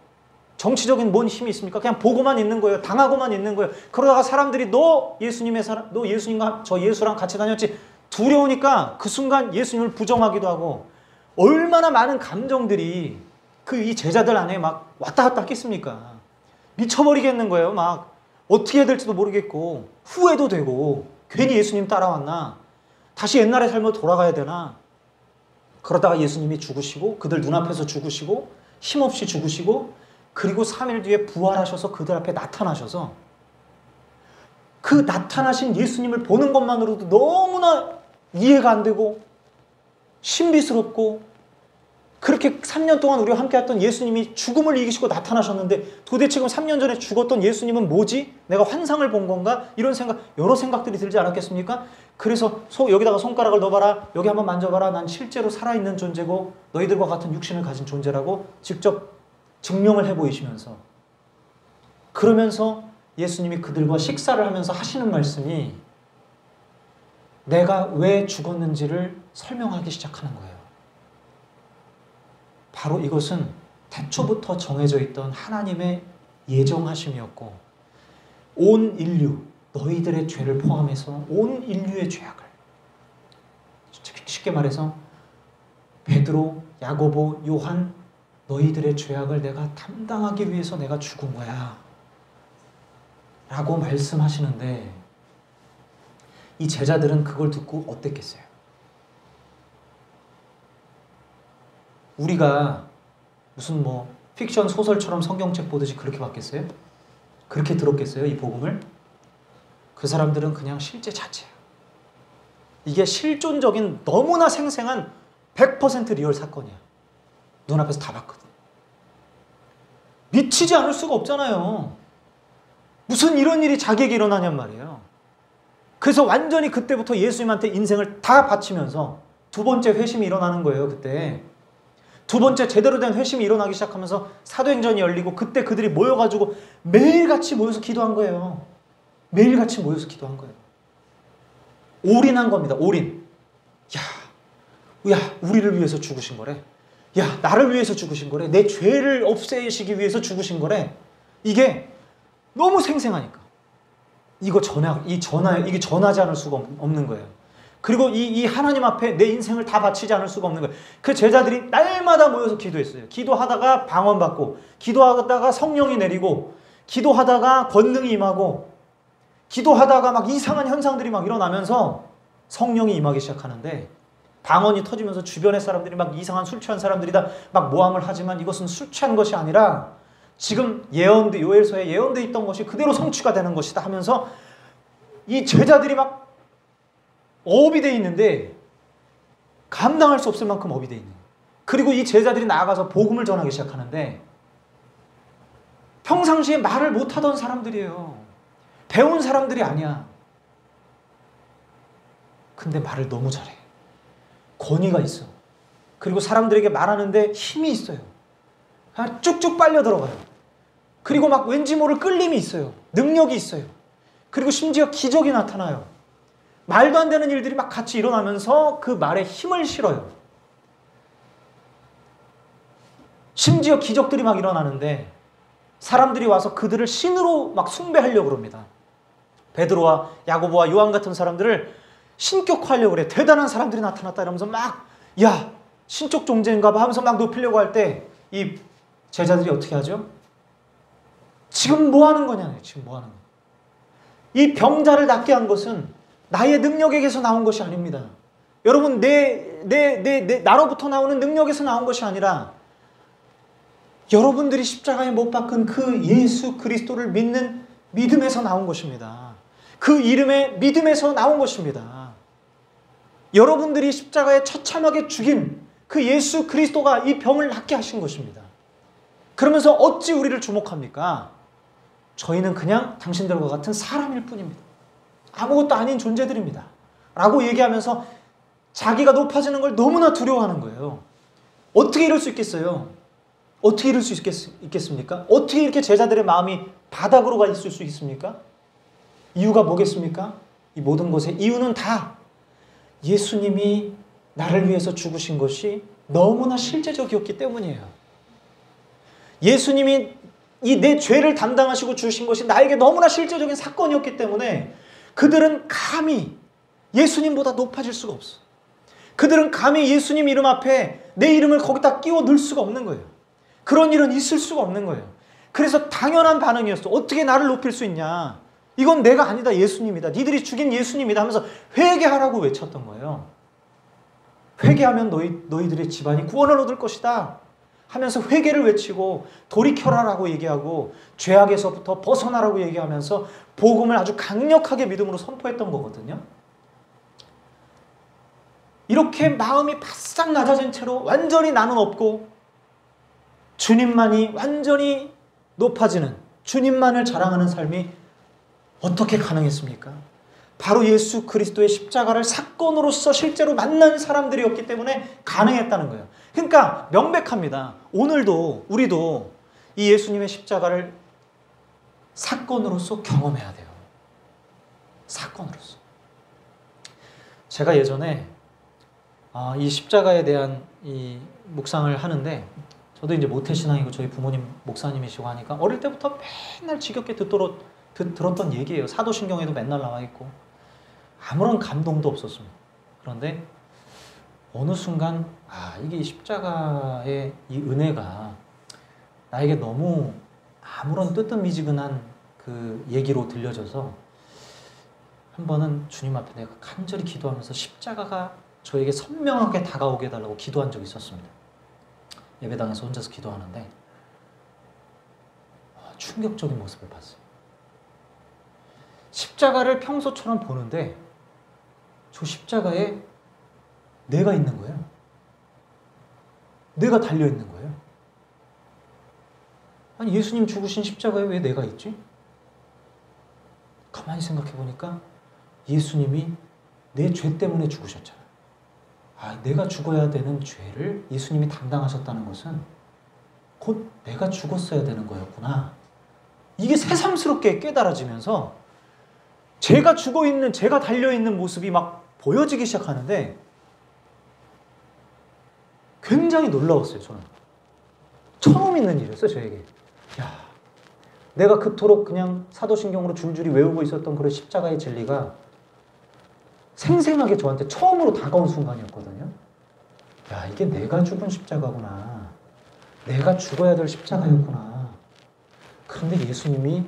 정치적인 뭔 힘이 있습니까? 그냥 보고만 있는 거예요. 당하고만 있는 거예요. 그러다가 사람들이 너 예수님과 저 예수랑 같이 다녔지, 두려우니까 그 순간 예수님을 부정하기도 하고, 얼마나 많은 감정들이 이 제자들 안에 막 왔다 갔다 했겠습니까? 미쳐버리겠는 거예요. 막 어떻게 해야 될지도 모르겠고, 후회도 되고, 괜히 예수님 따라왔나? 다시 옛날의 삶으로 돌아가야 되나? 그러다가 예수님이 죽으시고, 그들 눈앞에서 죽으시고, 힘없이 죽으시고, 그리고 3일 뒤에 부활하셔서 그들 앞에 나타나셔서 그 나타나신 예수님을 보는 것만으로도 너무나 이해가 안 되고 신비스럽고, 그렇게 3년 동안 우리와 함께 했던 예수님이 죽음을 이기시고 나타나셨는데 도대체 그럼 3년 전에 죽었던 예수님은 뭐지? 내가 환상을 본 건가? 이런 생각, 여러 생각들이 들지 않았겠습니까? 그래서 여기다가 손가락을 넣어봐라, 여기 한번 만져봐라, 난 실제로 살아있는 존재고 너희들과 같은 육신을 가진 존재라고 직접 증명을 해 보이시면서, 그러면서 예수님이 그들과 식사를 하면서 하시는 말씀이 내가 왜 죽었는지를 설명하기 시작하는 거예요. 바로 이것은 태초부터 정해져 있던 하나님의 예정하심이었고, 온 인류, 너희들의 죄를 포함해서 온 인류의 죄악을, 쉽게 말해서 베드로, 야고보, 요한, 너희들의 죄악을 내가 담당하기 위해서 내가 죽은 거야 라고 말씀하시는데, 이 제자들은 그걸 듣고 어땠겠어요? 우리가 무슨 뭐 픽션 소설처럼 성경책 보듯이 그렇게 봤겠어요? 그렇게 들었겠어요? 이 복음을? 그 사람들은 그냥 실제 자체야. 이게 실존적인 너무나 생생한 100% 리얼 사건이야. 눈앞에서 다 봤거든. 미치지 않을 수가 없잖아요. 무슨 이런 일이 자기에게 일어나냔 말이에요. 그래서 완전히 그때부터 예수님한테 인생을 다 바치면서 두 번째 회심이 일어나는 거예요. 그때 두 번째 제대로 된 회심이 일어나기 시작하면서 사도행전이 열리고, 그때 그들이 모여가지고 매일같이 모여서 기도한 거예요. 매일같이 모여서 기도한 거예요. 올인한 겁니다. 올인. 야, 우리를 위해서 죽으신 거래. 야, 나를 위해서 죽으신 거래. 내 죄를 없애시기 위해서 죽으신 거래. 이게 너무 생생하니까 이게 전하지 않을 수가 없는 거예요. 그리고 이 하나님 앞에 내 인생을 다 바치지 않을 수가 없는 거예요. 그 제자들이 날마다 모여서 기도했어요. 기도하다가 방언받고, 기도하다가 성령이 내리고, 기도하다가 권능이 임하고, 기도하다가 막 이상한 현상들이 막 일어나면서 성령이 임하기 시작하는데, 방언이 터지면서 주변의 사람들이 막 이상한 술 취한 사람들이다 막 모함을 하지만, 이것은 술 취한 것이 아니라 지금 요엘서에 예언되어 있던 것이 그대로 성취가 되는 것이다 하면서 이 제자들이 막 업이 돼 있는데, 감당할 수 없을 만큼 업이 돼 있는. 그리고 이 제자들이 나아가서 복음을 전하기 시작하는데, 평상시에 말을 못하던 사람들이에요. 배운 사람들이 아니야. 근데 말을 너무 잘해. 권위가 있어. 그리고 사람들에게 말하는데 힘이 있어요. 그냥 쭉쭉 빨려 들어가요. 그리고 막 왠지 모를 끌림이 있어요. 능력이 있어요. 그리고 심지어 기적이 나타나요. 말도 안 되는 일들이 막 같이 일어나면서 그 말에 힘을 실어요. 심지어 기적들이 막 일어나는데 사람들이 와서 그들을 신으로 막 숭배하려고 그럽니다. 베드로와 야고보와 요한 같은 사람들을 신격화하려고 그래. 대단한 사람들이 나타났다 이러면서 막, 야, 신적 존재인가 봐 하면서 막 높이려고 할 때 이 제자들이 어떻게 하죠? 지금 뭐 하는 거냐? 지금 뭐 하는 거냐? 이 병자를 낫게 한 것은 나의 능력에게서 나온 것이 아닙니다. 여러분, 나로부터 나오는 능력에서 나온 것이 아니라 여러분들이 십자가에 못 박은 그 예수 그리스도를 믿는 믿음에서 나온 것입니다. 그 이름의 믿음에서 나온 것입니다. 여러분들이 십자가에 처참하게 죽인 그 예수 그리스도가 이 병을 낫게 하신 것입니다. 그러면서 어찌 우리를 주목합니까? 저희는 그냥 당신들과 같은 사람일 뿐입니다. 아무것도 아닌 존재들입니다. 라고 얘기하면서 자기가 높아지는 걸 너무나 두려워하는 거예요. 어떻게 이럴 수 있겠어요? 어떻게 이럴 수 있겠습니까? 어떻게 이렇게 제자들의 마음이 바닥으로 가 있을 수 있습니까? 이유가 뭐겠습니까? 이 모든 것의 이유는 다 예수님이 나를 위해서 죽으신 것이 너무나 실제적이었기 때문이에요. 예수님이 이 내 죄를 담당하시고 주신 것이 나에게 너무나 실제적인 사건이었기 때문에 그들은 감히 예수님보다 높아질 수가 없어. 그들은 감히 예수님 이름 앞에 내 이름을 거기다 끼워 넣을 수가 없는 거예요. 그런 일은 있을 수가 없는 거예요. 그래서 당연한 반응이었어. 어떻게 나를 높일 수 있냐? 이건 내가 아니다. 예수님이다. 니들이 죽인 예수님이다 하면서 회개하라고 외쳤던 거예요. 회개하면 너희들의 집안이 구원을 얻을 것이다 하면서 회개를 외치고 돌이켜라라고 얘기하고 죄악에서부터 벗어나라고 얘기하면서 복음을 아주 강력하게 믿음으로 선포했던 거거든요. 이렇게 마음이 바싹 낮아진 채로 완전히 나는 없고 주님만이 완전히 높아지는, 주님만을 자랑하는 삶이 어떻게 가능했습니까? 바로 예수 그리스도의 십자가를 사건으로서 실제로 만난 사람들이었기 때문에 가능했다는 거예요. 그러니까 명백합니다. 오늘도 우리도 이 예수님의 십자가를 사건으로서 경험해야 돼요. 사건으로서. 제가 예전에 이 십자가에 대한 이 묵상을 하는데, 저도 이제 모태신앙이고 저희 부모님 목사님이시고 하니까 어릴 때부터 맨날 지겹게 들었던 얘기예요. 사도신경에도 맨날 나와 있고 아무런 감동도 없었습니다. 그런데 어느 순간 이게 십자가의 이 은혜가 나에게 너무 아무런 뜨뜻미지근한 그 얘기로 들려져서 한 번은 주님 앞에 내가 간절히 기도하면서 십자가가 저에게 선명하게 다가오게 해달라고 기도한 적이 있었습니다. 예배당에서 혼자서 기도하는데 충격적인 모습을 봤어요. 십자가를 평소처럼 보는데 저 십자가에 내가 있는 거예요. 내가 달려있는 거예요. 아니, 예수님 죽으신 십자가에 왜 내가 있지? 가만히 생각해 보니까 예수님이 내 죄 때문에 죽으셨잖아요. 내가 죽어야 되는 죄를 예수님이 담당하셨다는 것은 곧 내가 죽었어야 되는 거였구나. 이게 새삼스럽게 깨달아지면서 제가 죽어있는, 제가 달려있는 모습이 막 보여지기 시작하는데 굉장히 놀라웠어요, 저는. 처음 있는 일이었어요, 저에게. 내가 그토록 그냥 사도신경으로 줄줄이 외우고 있었던 그런 십자가의 진리가 생생하게 저한테 처음으로 다가온 순간이었거든요. 이게 내가 죽은 십자가구나. 내가 죽어야 될 십자가였구나. 그런데 예수님이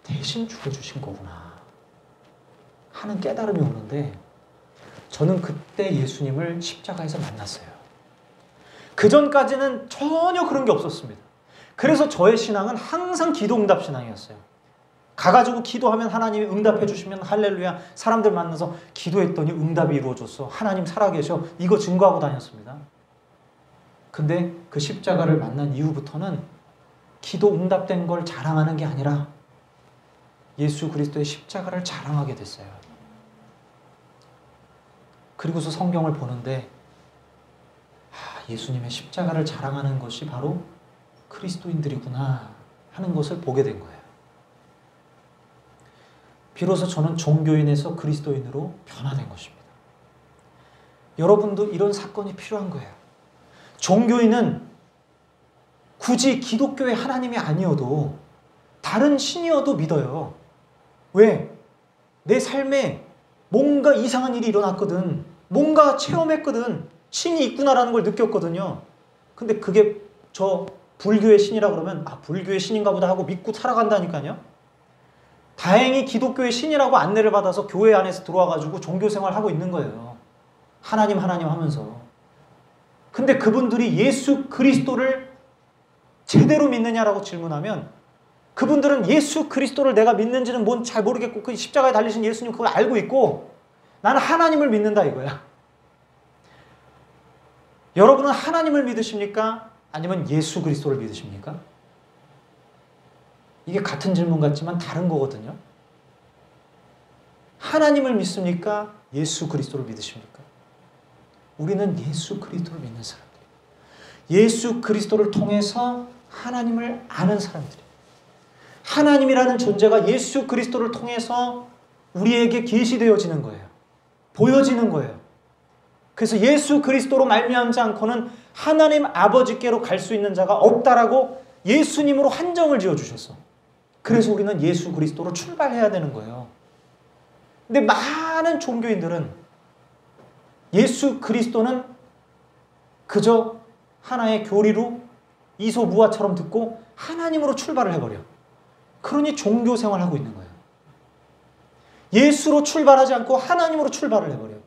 대신 죽어주신 거구나 하는 깨달음이 오는데, 저는 그때 예수님을 십자가에서 만났어요. 그전까지는 전혀 그런 게 없었습니다. 그래서 저의 신앙은 항상 기도응답 신앙이었어요. 가가지고 기도하면 하나님이 응답해 주시면 할렐루야, 사람들 만나서 기도했더니 응답이 이루어졌어, 하나님 살아계셔, 이거 증거하고 다녔습니다. 근데 그 십자가를 만난 이후부터는 기도 응답된 걸 자랑하는 게 아니라 예수 그리스도의 십자가를 자랑하게 됐어요. 그리고서 성경을 보는데 예수님의 십자가를 자랑하는 것이 바로 그리스도인들이구나 하는 것을 보게 된 거예요. 비로소 저는 종교인에서 그리스도인으로 변화된 것입니다. 여러분도 이런 사건이 필요한 거예요. 종교인은 굳이 기독교의 하나님이 아니어도 다른 신이어도 믿어요. 왜? 내 삶에 뭔가 이상한 일이 일어났거든. 뭔가 체험했거든. 신이 있구나라는 걸 느꼈거든요. 근데 그게 저 불교의 신이라 그러면 불교의 신인가 보다 하고 믿고 살아간다니까요. 다행히 기독교의 신이라고 안내를 받아서 교회 안에서 들어와가지고 종교생활 하고 있는 거예요. 하나님 하면서. 근데 그분들이 예수 그리스도를 제대로 믿느냐라고 질문하면 그분들은 예수 그리스도를 내가 믿는지는 뭔 잘 모르겠고 그 십자가에 달리신 예수님 그걸 알고 있고 나는 하나님을 믿는다 이거야. 여러분은 하나님을 믿으십니까? 아니면 예수 그리스도를 믿으십니까? 이게 같은 질문 같지만 다른 거거든요. 하나님을 믿습니까? 예수 그리스도를 믿으십니까? 우리는 예수 그리스도를 믿는 사람들. 예수 그리스도를 통해서 하나님을 아는 사람들이. 하나님이라는 존재가 예수 그리스도를 통해서 우리에게 계시되어지는 거예요. 보여지는 거예요. 그래서 예수 그리스도로 말미암지 않고는 하나님 아버지께로 갈 수 있는 자가 없다라고 예수님으로 한정을 지어주셨어. 그래서 우리는 예수 그리스도로 출발해야 되는 거예요. 근데 많은 종교인들은 예수 그리스도는 그저 하나의 교리로 이소무화처럼 듣고 하나님으로 출발을 해버려. 그러니 종교 생활하고 있는 거예요. 예수로 출발하지 않고 하나님으로 출발을 해버려요.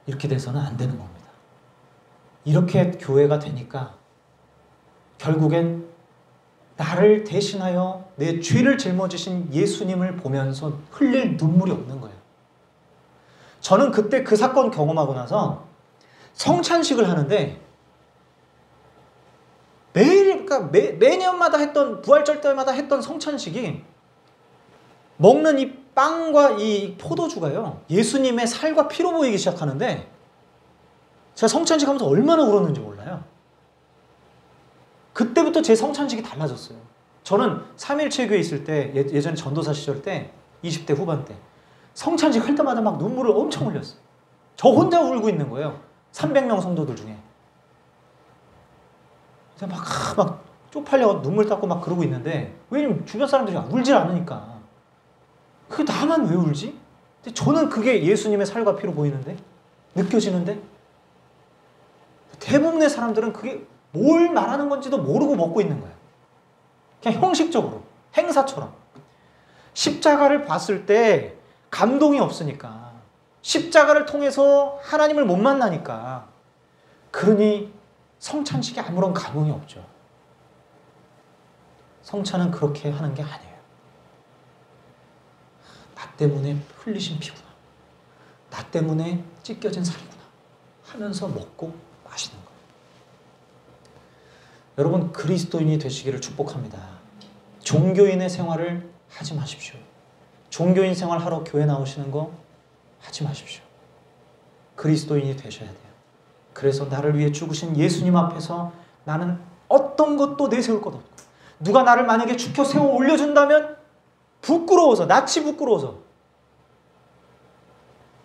이렇게 돼서는 안 되는 겁니다. 이렇게 교회가 되니까 결국엔 나를 대신하여 내 죄를 짊어지신 예수님을 보면서 흘릴 눈물이 없는 거예요. 저는 그때 그 사건 경험하고 나서 성찬식을 하는데 매일, 그러니까 매년마다 했던, 부활절 때마다 했던 성찬식이 먹는 이 빵과 이 포도주가요, 예수님의 살과 피로 보이기 시작하는데 제가 성찬식 하면서 얼마나 울었는지 몰라요. 그때부터 제 성찬식이 달라졌어요. 저는 3.1체교에 있을 때, 예전에 전도사 시절 때, 20대 후반 때 성찬식 할 때마다 막 눈물을 엄청 흘렸어요. 저 혼자 울고 있는 거예요. 300명 성도들 중에. 그래서 막 쪽팔려 눈물 닦고 막 그러고 있는데, 왜냐면 주변 사람들이 울질 않으니까. 그 나만 왜 울지? 근데 저는 그게 예수님의 살과 피로 보이는데, 느껴지는데, 대부분의 사람들은 그게 뭘 말하는 건지도 모르고 먹고 있는 거예요. 그냥 형식적으로, 행사처럼. 십자가를 봤을 때 감동이 없으니까, 십자가를 통해서 하나님을 못 만나니까, 그러니 성찬식에 아무런 감흥이 없죠. 성찬은 그렇게 하는 게 아니에요. 나 때문에 흘리신 피구나, 나 때문에 찢겨진 살이구나 하면서 먹고 마시는 거예요. 여러분, 그리스도인이 되시기를 축복합니다. 종교인의 생활을 하지 마십시오. 종교인 생활하러 교회 나오시는 거 하지 마십시오. 그리스도인이 되셔야 돼요. 그래서 나를 위해 죽으신 예수님 앞에서 나는 어떤 것도 내세울 것 없고, 누가 나를 만약에 죽여 세워 올려준다면 부끄러워서, 낯이 부끄러워서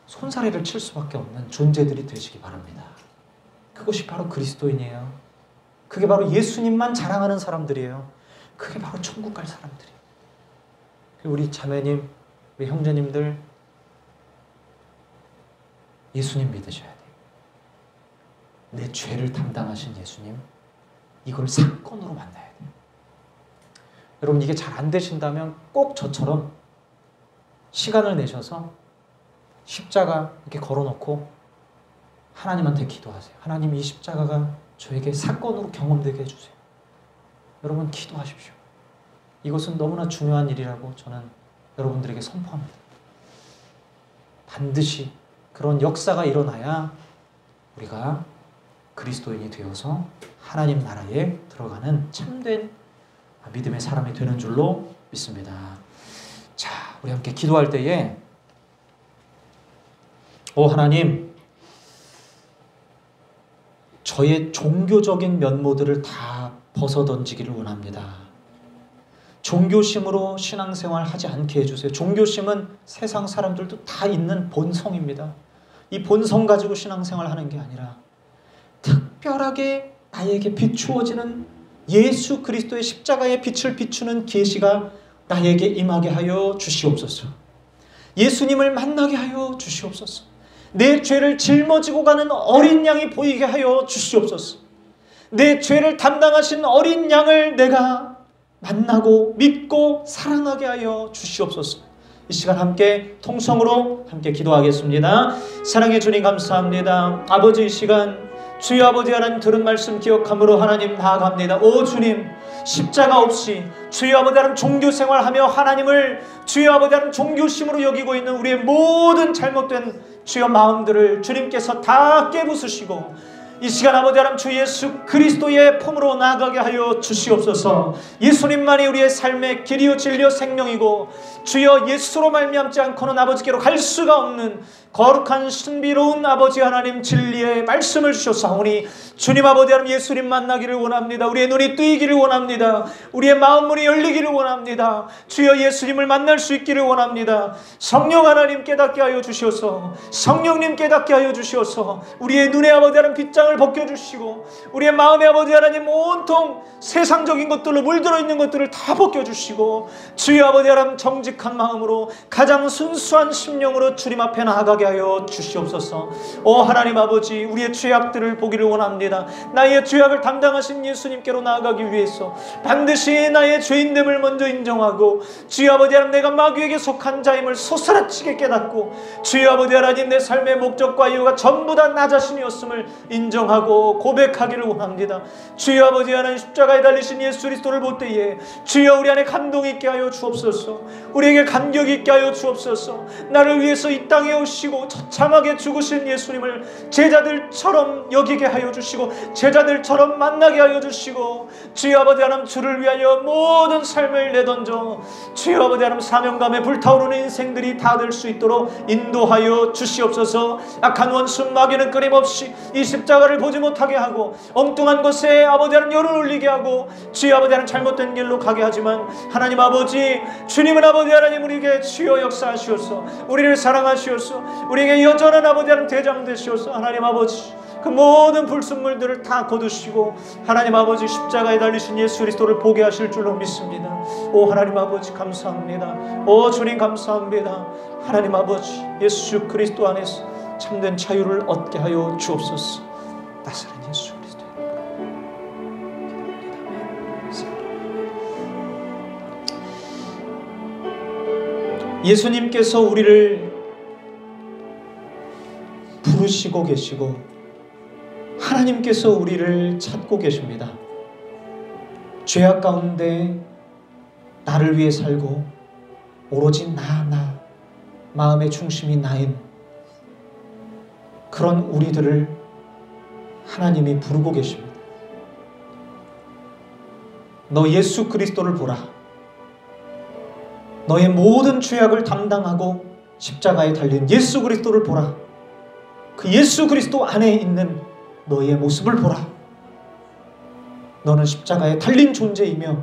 손사래를 칠 수밖에 없는 존재들이 되시기 바랍니다. 그것이 바로 그리스도인이에요. 그게 바로 예수님만 자랑하는 사람들이에요. 그게 바로 천국 갈 사람들이에요. 우리 자매님, 우리 형제님들, 예수님 믿으셔야 돼요. 내 죄를 담당하신 예수님, 이걸 사건으로 만나야 돼요. 여러분, 이게 잘 안 되신다면 꼭 저처럼 시간을 내셔서 십자가 이렇게 걸어놓고 하나님한테 기도하세요. 하나님, 이 십자가가 저에게 사건으로 경험되게 해주세요. 여러분, 기도하십시오. 이것은 너무나 중요한 일이라고 저는 여러분들에게 선포합니다. 반드시 그런 역사가 일어나야 우리가 그리스도인이 되어서 하나님 나라에 들어가는 참된 믿음의 사람이 되는 줄로 믿습니다. 자, 우리 함께 기도할 때에, 오 하나님, 저의 종교적인 면모들을 다 벗어던지기를 원합니다. 종교심으로 신앙생활 하지 않게 해주세요. 종교심은 세상 사람들도 다 있는 본성입니다. 이 본성 가지고 신앙생활 하는 게 아니라 특별하게 나에게 비추어지는 예수 그리스도의 십자가의 빛을 비추는 계시가 나에게 임하게 하여 주시옵소서. 예수님을 만나게 하여 주시옵소서. 내 죄를 짊어지고 가는 어린 양이 보이게 하여 주시옵소서. 내 죄를 담당하신 어린 양을 내가 만나고 믿고 사랑하게 하여 주시옵소서. 이 시간 함께 통성으로 함께 기도하겠습니다. 사랑해 주님, 감사합니다. 아버지, 이 시간 주여 아버지 하나님 들은 말씀 기억함으로 하나님 나아갑니다. 오 주님, 십자가 없이 주여 아버지 하나님 종교생활하며 하나님을 주여 아버지 하나님 종교심으로 여기고 있는 우리의 모든 잘못된 주여 마음들을 주님께서 다 깨부수시고 이 시간 아버지 하나님 주 예수 그리스도의 품으로 나아가게 하여 주시옵소서. 예수님만이 우리의 삶의 길이요 진리요 생명이고 주여 예수로 말미암지 않고는 아버지께로 갈 수가 없는 거룩한 신비로운 아버지 하나님 진리의 말씀을 주셨사오니 주님 아버지 하나님 예수님 만나기를 원합니다. 우리의 눈이 뜨이기를 원합니다. 우리의 마음 문이 열리기를 원합니다. 주여 예수님을 만날 수 있기를 원합니다. 성령 하나님 깨닫게 하여 주시옵소서. 성령님 깨닫게 하여 주시옵소서. 우리의 눈에 아버지 하나님 빗장을 가면을 벗겨주시고 우리의 마음에 아버지 하나님 온통 세상적인 것들로 물들어 있는 것들을 다 벗겨주시고 주여 아버지 하나님 정직한 마음으로 가장 순수한 심령으로 주님 앞에 나아가게 하여 주시옵소서. 오 하나님 아버지, 우리의 죄악들을 보기를 원합니다. 나의 죄악을 담당하신 예수님께로 나아가기 위해서 반드시 나의 죄인됨을 먼저 인정하고 주여 아버지 하나님 내가 마귀에게 속한 자임을 소스라치게 깨닫고 주여 아버지 하나님 내 삶의 목적과 이유가 전부 다 나 자신이었음을 인정하고 고백하기를 원합니다. 주여 아버지 하나님 십자가에 달리신 예수 그리스도를 볼 때에 주여 우리 안에 감동이 있게 하여 주옵소서. 우리에게 감격이 있게 하여 주옵소서. 나를 위해서 이 땅에 오시고 처참하게 죽으신 예수님을 제자들처럼 여기게 하여 주시고 제자들처럼 만나게 하여 주시고 주여 아버지 하나님 주를 위하여 모든 삶을 내던져 주여 아버지 하나님 사명감에 불타오르는 인생들이 다 될 수 있도록 인도하여 주시옵소서. 악한 원수 마귀는 끊임없이 이 십자가를 보지 못하게 하고 엉뚱한 것에 아버지 하나님 열을 올리게 하고 주여 아버지 하나님 잘못된 길로 가게 하지만 하나님 아버지 주님은 아버지 하나님 우리에게 주여 역사하시옵소서. 우리를 사랑하시옵소서. 우리에게 여전한 아버지 하나님 대장 되시옵소서. 하나님 아버지 그 모든 불순물들을 다 거두시고 하나님 아버지 십자가에 달리신 예수 그리스도를 보게 하실 줄로 믿습니다. 오 하나님 아버지 감사합니다. 오 주님 감사합니다. 하나님 아버지 예수 그리스도 안에서 참된 자유를 얻게 하여 주옵소서. 나사렛 예수 그리스도 예수님께서 우리를 부르시고 계시고 하나님께서 우리를 찾고 계십니다. 죄악 가운데 나를 위해 살고 오로지 나 마음의 중심이 나인 그런 우리들을 하나님이 부르고 계십니다. 너 예수 그리스도를 보라. 너의 모든 죄악을 담당하고 십자가에 달린 예수 그리스도를 보라. 그 예수 그리스도 안에 있는 너의 모습을 보라. 너는 십자가에 달린 존재이며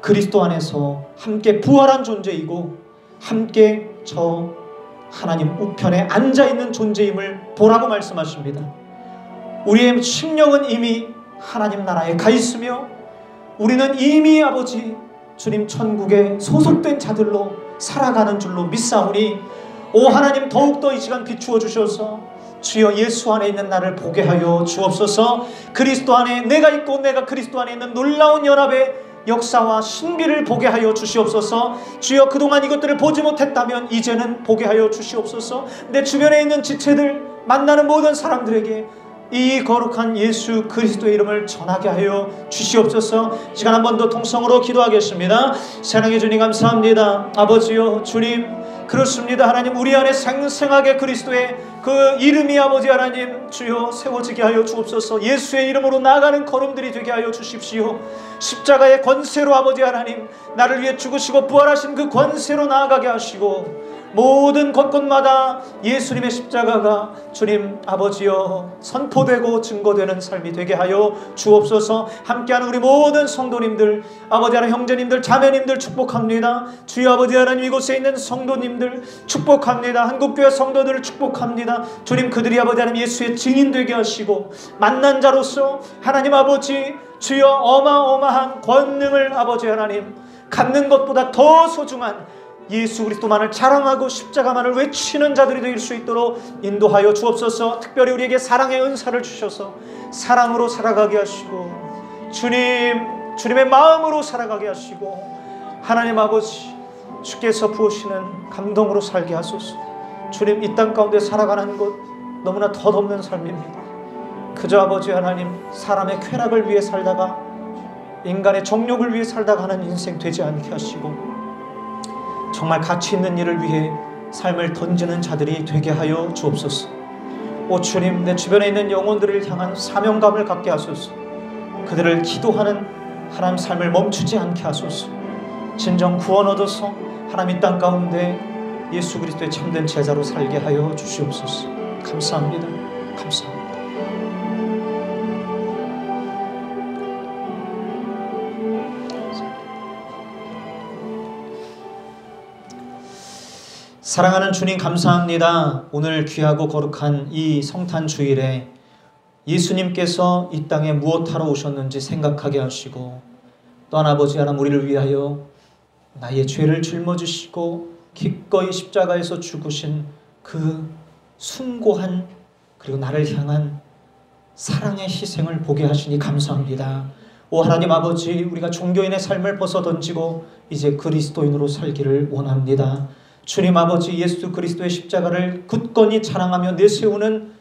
그리스도 안에서 함께 부활한 존재이고 함께 저 하나님 우편에 앉아있는 존재임을 보라고 말씀하십니다. 우리의 심령은 이미 하나님 나라에 가 있으며 우리는 이미 아버지 주님 천국에 소속된 자들로 살아가는 줄로 믿사오니 오 하나님 더욱더 이 시간 비추어 주셔서 주여 예수 안에 있는 나를 보게 하여 주옵소서. 그리스도 안에 내가 있고 내가 그리스도 안에 있는 놀라운 연합의 역사와 신비를 보게 하여 주시옵소서. 주여 그동안 이것들을 보지 못했다면 이제는 보게 하여 주시옵소서. 내 주변에 있는 지체들 만나는 모든 사람들에게 이 거룩한 예수 그리스도의 이름을 전하게 하여 주시옵소서. 시간 한 번 더 통성으로 기도하겠습니다. 사랑해 주님 감사합니다. 아버지요 주님 그렇습니다. 하나님 우리 안에 생생하게 그리스도의 그 이름이 아버지 하나님 주여 세워지게 하여 주옵소서. 예수의 이름으로 나아가는 걸음들이 되게 하여 주십시오. 십자가의 권세로 아버지 하나님 나를 위해 죽으시고 부활하신 그 권세로 나아가게 하시고 모든 곳곳마다 예수님의 십자가가 주님 아버지여 선포되고 증거되는 삶이 되게 하여 주옵소서. 함께하는 우리 모든 성도님들 아버지 하나님 형제님들 자매님들 축복합니다. 주여 아버지 하나님 이곳에 있는 성도님들 축복합니다. 한국교회 성도들을 축복합니다. 주님 그들이 아버지 하나님 예수의 증인 되게 하시고 만난 자로서 하나님 아버지 주여 어마어마한 권능을 아버지 하나님 갖는 것보다 더 소중한 예수 그리스도만을 자랑하고 십자가만을 외치는 자들이 될 수 있도록 인도하여 주옵소서. 특별히 우리에게 사랑의 은사를 주셔서 사랑으로 살아가게 하시고 주님의 마음으로 살아가게 하시고 하나님 아버지 주께서 부으시는 감동으로 살게 하소서. 주님 이 땅 가운데 살아가는 것 너무나 덧없는 삶입니다. 그저 아버지 하나님 사람의 쾌락을 위해 살다가 인간의 정욕을 위해 살다가 하는 인생 되지 않게 하시고 정말 가치 있는 일을 위해 삶을 던지는 자들이 되게 하여 주옵소서. 오 주님 내 주변에 있는 영혼들을 향한 사명감을 갖게 하소서. 그들을 기도하는 하나님 삶을 멈추지 않게 하소서. 진정 구원 얻어서 하나님 이 땅 가운데 예수 그리스도의 참된 제자로 살게 하여 주시옵소서. 감사합니다. 감사합니다. 사랑하는 주님 감사합니다. 오늘 귀하고 거룩한 이 성탄 주일에 예수님께서 이 땅에 무엇하러 오셨는지 생각하게 하시고, 또한 아버지 하나님 우리를 위하여 나의 죄를 짊어지시고 기꺼이 십자가에서 죽으신 그 숭고한 그리고 나를 향한 사랑의 희생을 보게 하시니 감사합니다. 오 하나님 아버지, 우리가 종교인의 삶을 벗어던지고 이제 그리스도인으로 살기를 원합니다. 주님 아버지, 예수 그리스도의 십자가를 굳건히 자랑하며 내세우는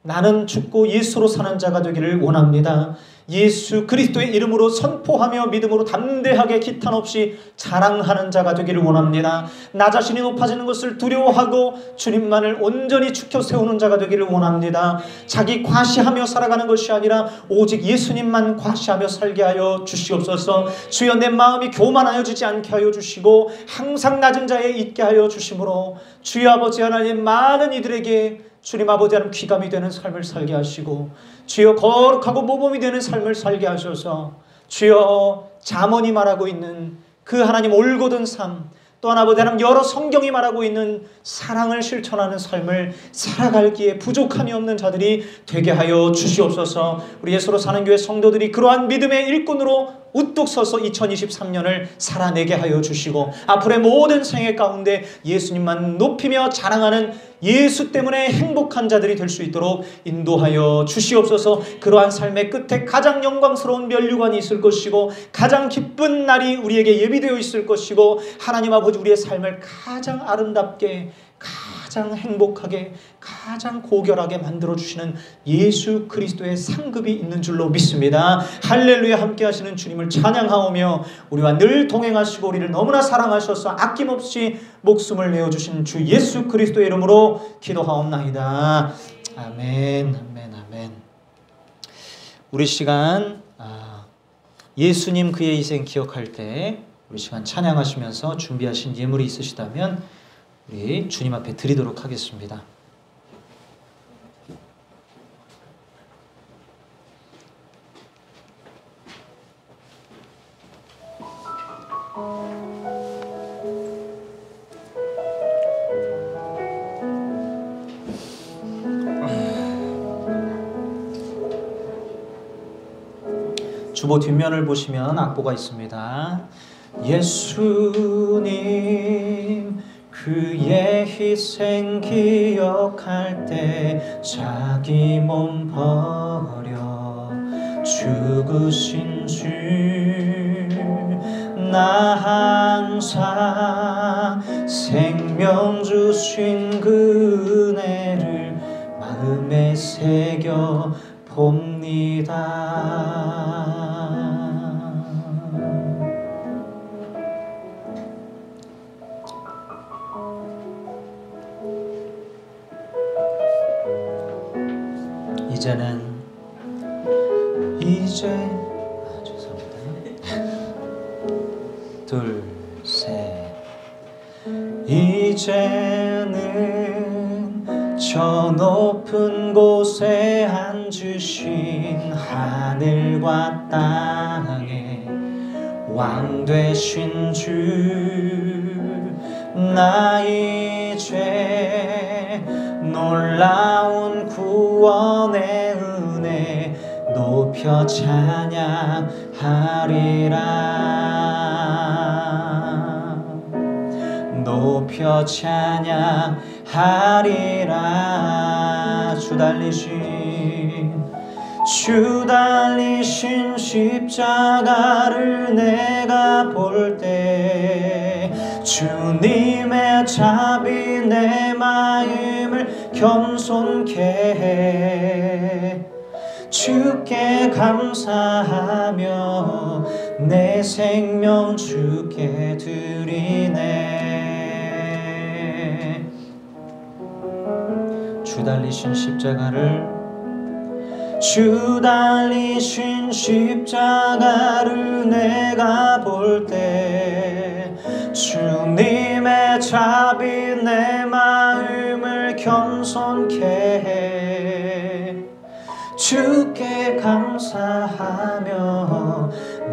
나는 죽고 예수로 사는 자가 되기를 원합니다. 예수 그리스도의 이름으로 선포하며 믿음으로 담대하게 기탄 없이 자랑하는 자가 되기를 원합니다. 나 자신이 높아지는 것을 두려워하고 주님만을 온전히 지켜 세우는 자가 되기를 원합니다. 자기 과시하며 살아가는 것이 아니라 오직 예수님만 과시하며 살게 하여 주시옵소서. 주여, 내 마음이 교만하여지지 않게 하여 주시고 항상 낮은 자에 있게 하여 주심으로 주여 아버지 하나님, 많은 이들에게 주님 아버지 하나님 귀감이 되는 삶을 살게 하시고, 주여 거룩하고 모범이 되는 삶을 살게 하셔서, 주여 잠언이 말하고 있는 그 하나님 올곧은 삶, 또한 아버지 하나님 여러 성경이 말하고 있는 사랑을 실천하는 삶을 살아갈기에 부족함이 없는 자들이 되게 하여 주시옵소서. 우리 예수로 사는 교회 성도들이 그러한 믿음의 일꾼으로 우뚝 서서 2023년을 살아내게 하여 주시고, 앞으로의 모든 생애 가운데 예수님만 높이며 자랑하는 예수 때문에 행복한 자들이 될 수 있도록 인도하여 주시옵소서. 그러한 삶의 끝에 가장 영광스러운 면류관이 있을 것이고 가장 기쁜 날이 우리에게 예비되어 있을 것이고, 하나님 아버지 우리의 삶을 가장 아름답게, 가장 행복하게, 가장 고결하게 만들어주시는 예수 그리스도의 상급이 있는 줄로 믿습니다. 할렐루야. 함께 하시는 주님을 찬양하오며 우리와 늘 동행하시고 우리를 너무나 사랑하셔서 아낌없이 목숨을 내어주신 주 예수 그리스도의 이름으로 기도하옵나이다. 아멘, 아멘, 아멘. 우리 시간 예수님 그의 희생 기억할 때 우리 시간 찬양하시면서 준비하신 예물이 있으시다면 우리 주님 앞에 드리도록 하겠습니다. 주보 뒷면을 보시면 악보가 있습니다. 예수님 그의 희생 기억할 때 자기 몸 버려 죽으신 주, 나 항상 생명 주신 그 은혜를 마음에 새겨 봅니다. 죄송합니다. 둘, 셋. 이제는 저 높은 곳에 앉으신 하늘과 땅에 왕 되신 주, 나 이제 놀라운 구원의 은혜 높여 찬양하리라, 높여 찬양하리라. 주 달리신 십자가를 내가 볼 때 주님의 자비 내 마음을 겸손케 해. 주께 감사하며 내 생명 주께 드리네. 주 달리신 십자가를 내가 볼 때 주님의 자비 내 마음을 겸손케 해. 주께 감사하며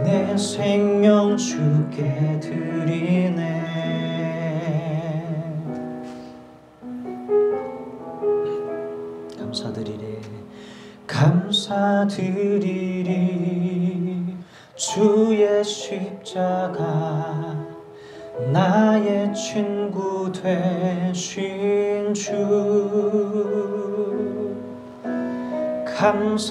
내 생명 주께 드리네. 감사드리네. 감사 감사드리리. 주의 십자가 나의 친구 되신 주 감사드리리.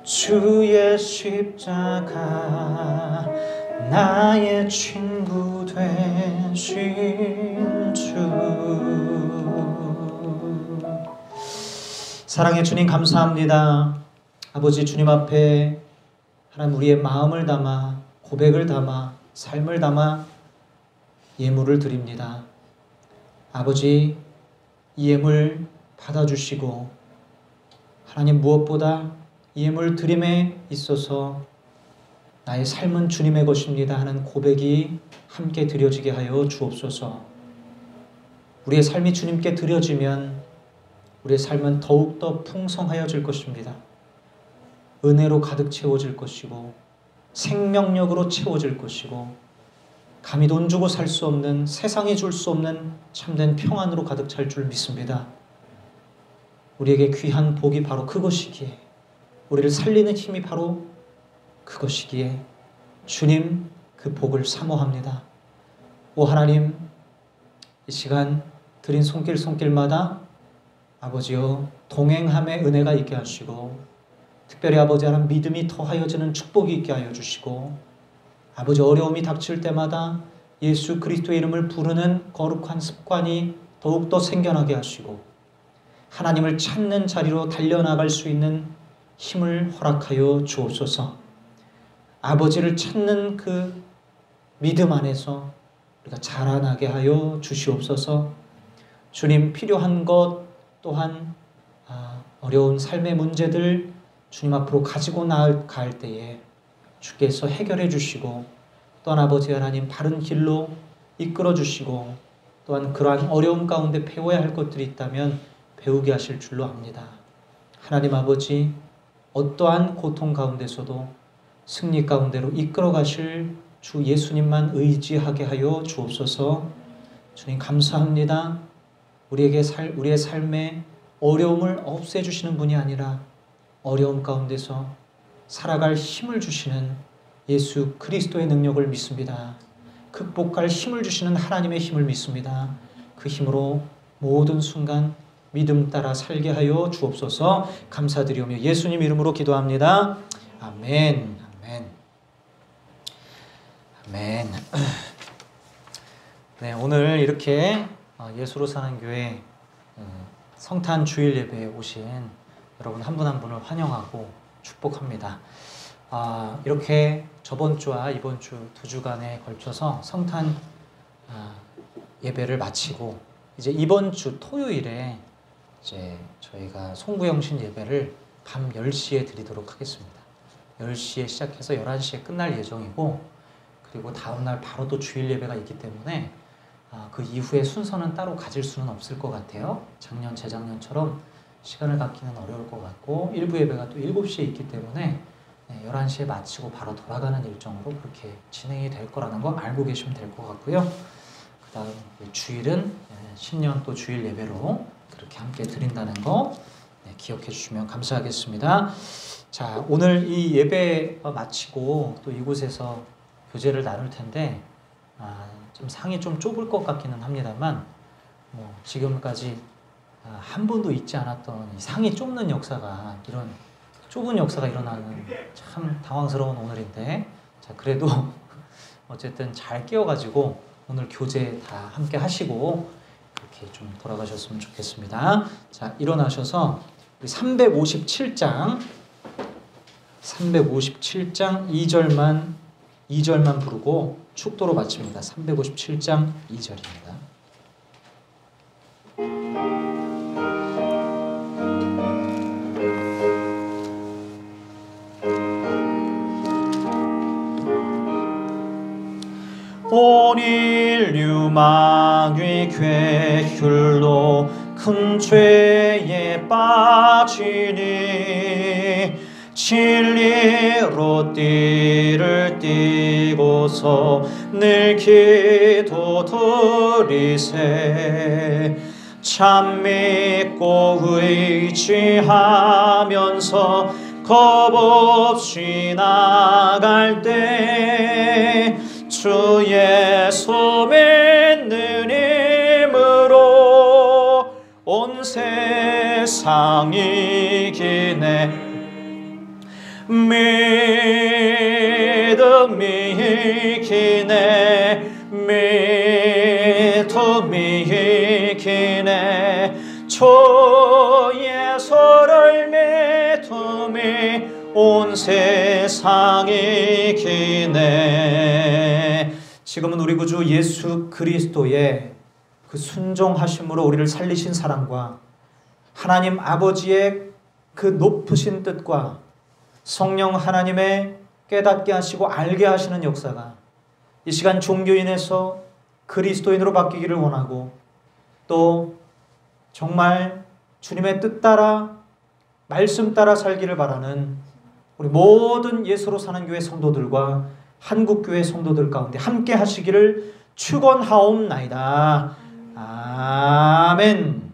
주의 십자가 나의 친구 되신 주. 사랑의 주님 감사합니다. 아버지 주님 앞에 하나님 우리의 마음을 담아 고백을 담아 삶을 담아 예물을 드립니다. 아버지 이 예물 받아주시고 하나님 무엇보다 이 예물 드림에 있어서 나의 삶은 주님의 것입니다 하는 고백이 함께 드려지게 하여 주옵소서. 우리의 삶이 주님께 드려지면 우리의 삶은 더욱더 풍성하여질 것입니다. 은혜로 가득 채워질 것이고 생명력으로 채워질 것이고 감히 돈 주고 살 수 없는 세상이 줄 수 없는 참된 평안으로 가득 찰 줄 믿습니다. 우리에게 귀한 복이 바로 그것이기에 우리를 살리는 힘이 바로 그것이기에 주님 그 복을 사모합니다. 오 하나님 이 시간 드린 손길마다 아버지여 동행함의 은혜가 있게 하시고 특별히 아버지 하나님 믿음이 더하여지는 축복이 있게 하여 주시고 아버지 어려움이 닥칠 때마다 예수 그리스도의 이름을 부르는 거룩한 습관이 더욱더 생겨나게 하시고 하나님을 찾는 자리로 달려나갈 수 있는 힘을 허락하여 주옵소서. 아버지를 찾는 그 믿음 안에서 우리가 자라나게 하여 주시옵소서. 주님 필요한 것 또한 어려운 삶의 문제들 주님 앞으로 가지고 나갈 때에 주께서 해결해 주시고 또한 아버지 하나님 바른 길로 이끌어 주시고 또한 그러한 어려움 가운데 배워야 할 것들이 있다면 배우게 하실 줄로 압니다. 하나님 아버지 어떠한 고통 가운데서도 승리 가운데로 이끌어 가실 주 예수님만 의지하게 하여 주옵소서. 주님 감사합니다. 우리의 삶에 어려움을 없애주시는 분이 아니라 어려움 가운데서 살아갈 힘을 주시는 예수 그리스도의 능력을 믿습니다. 극복할 힘을 주시는 하나님의 힘을 믿습니다. 그 힘으로 모든 순간 믿음 따라 살게 하여 주옵소서. 감사드리오며 예수님 이름으로 기도합니다. 아멘. 아멘. 아멘. 네, 오늘 이렇게 예수로 사는 교회 성탄 주일 예배에 오신 여러분 한 분 한 분을 환영하고 축복합니다. 이렇게 저번 주와 이번 주 두 주간에 걸쳐서 성탄 예배를 마치고 이제 이번 주 토요일에 이제 저희가 송구영신 예배를 밤 10시에 드리도록 하겠습니다. 10시에 시작해서 11시에 끝날 예정이고 그리고 다음날 바로 또 주일 예배가 있기 때문에 그 이후에 순서는 따로 가질 수는 없을 것 같아요. 작년, 재작년처럼 시간을 갖기는 어려울 것 같고 일부 예배가 또 7시에 있기 때문에 11시에 마치고 바로 돌아가는 일정으로 그렇게 진행이 될 거라는 거 알고 계시면 될 것 같고요. 그 다음 주일은 신년 또 주일 예배로 그렇게 함께 드린다는 거 기억해 주시면 감사하겠습니다. 자, 오늘 이 예배 마치고 또 이곳에서 교제를 나눌 텐데 좀 상이 좀 좁을 것 같기는 합니다만 지금까지 한 번도 있지 않았던 이 상이 좁는 역사가 이런 좁은 역사가 일어나는 참 당황스러운 오늘인데 자 그래도 어쨌든 잘 깨워가지고 오늘 교제 다 함께 하시고 그렇게 좀 돌아가셨으면 좋겠습니다. 자 일어나셔서 우리 357장 2절만 부르고 축도로 마칩니다. 357장 2절입니다. 온 인류 망위 괴휼로 큰 죄에 빠지니 진리로 띠를 띠고서 늘 기도 드리세 참 믿고 의지하면서 겁없이 나갈 때 주 예수 믿는 힘으로 온 세상이 이기네. 믿음이 이기네. 믿음이 이기네. 주 예수를 믿음이 온 세상이 이기네. 지금은 우리 구주 예수 그리스도의 그 순종하심으로 우리를 살리신 사랑과 하나님 아버지의 그 높으신 뜻과 성령 하나님의 깨닫게 하시고 알게 하시는 역사가 이 시간 종교인에서 그리스도인으로 바뀌기를 원하고, 또 정말 주님의 뜻 따라 말씀 따라 살기를 바라는 우리 모든 예수로 사는 교회 성도들과 한국교회 성도들 가운데 함께 하시기를 축원하옵나이다. 아멘.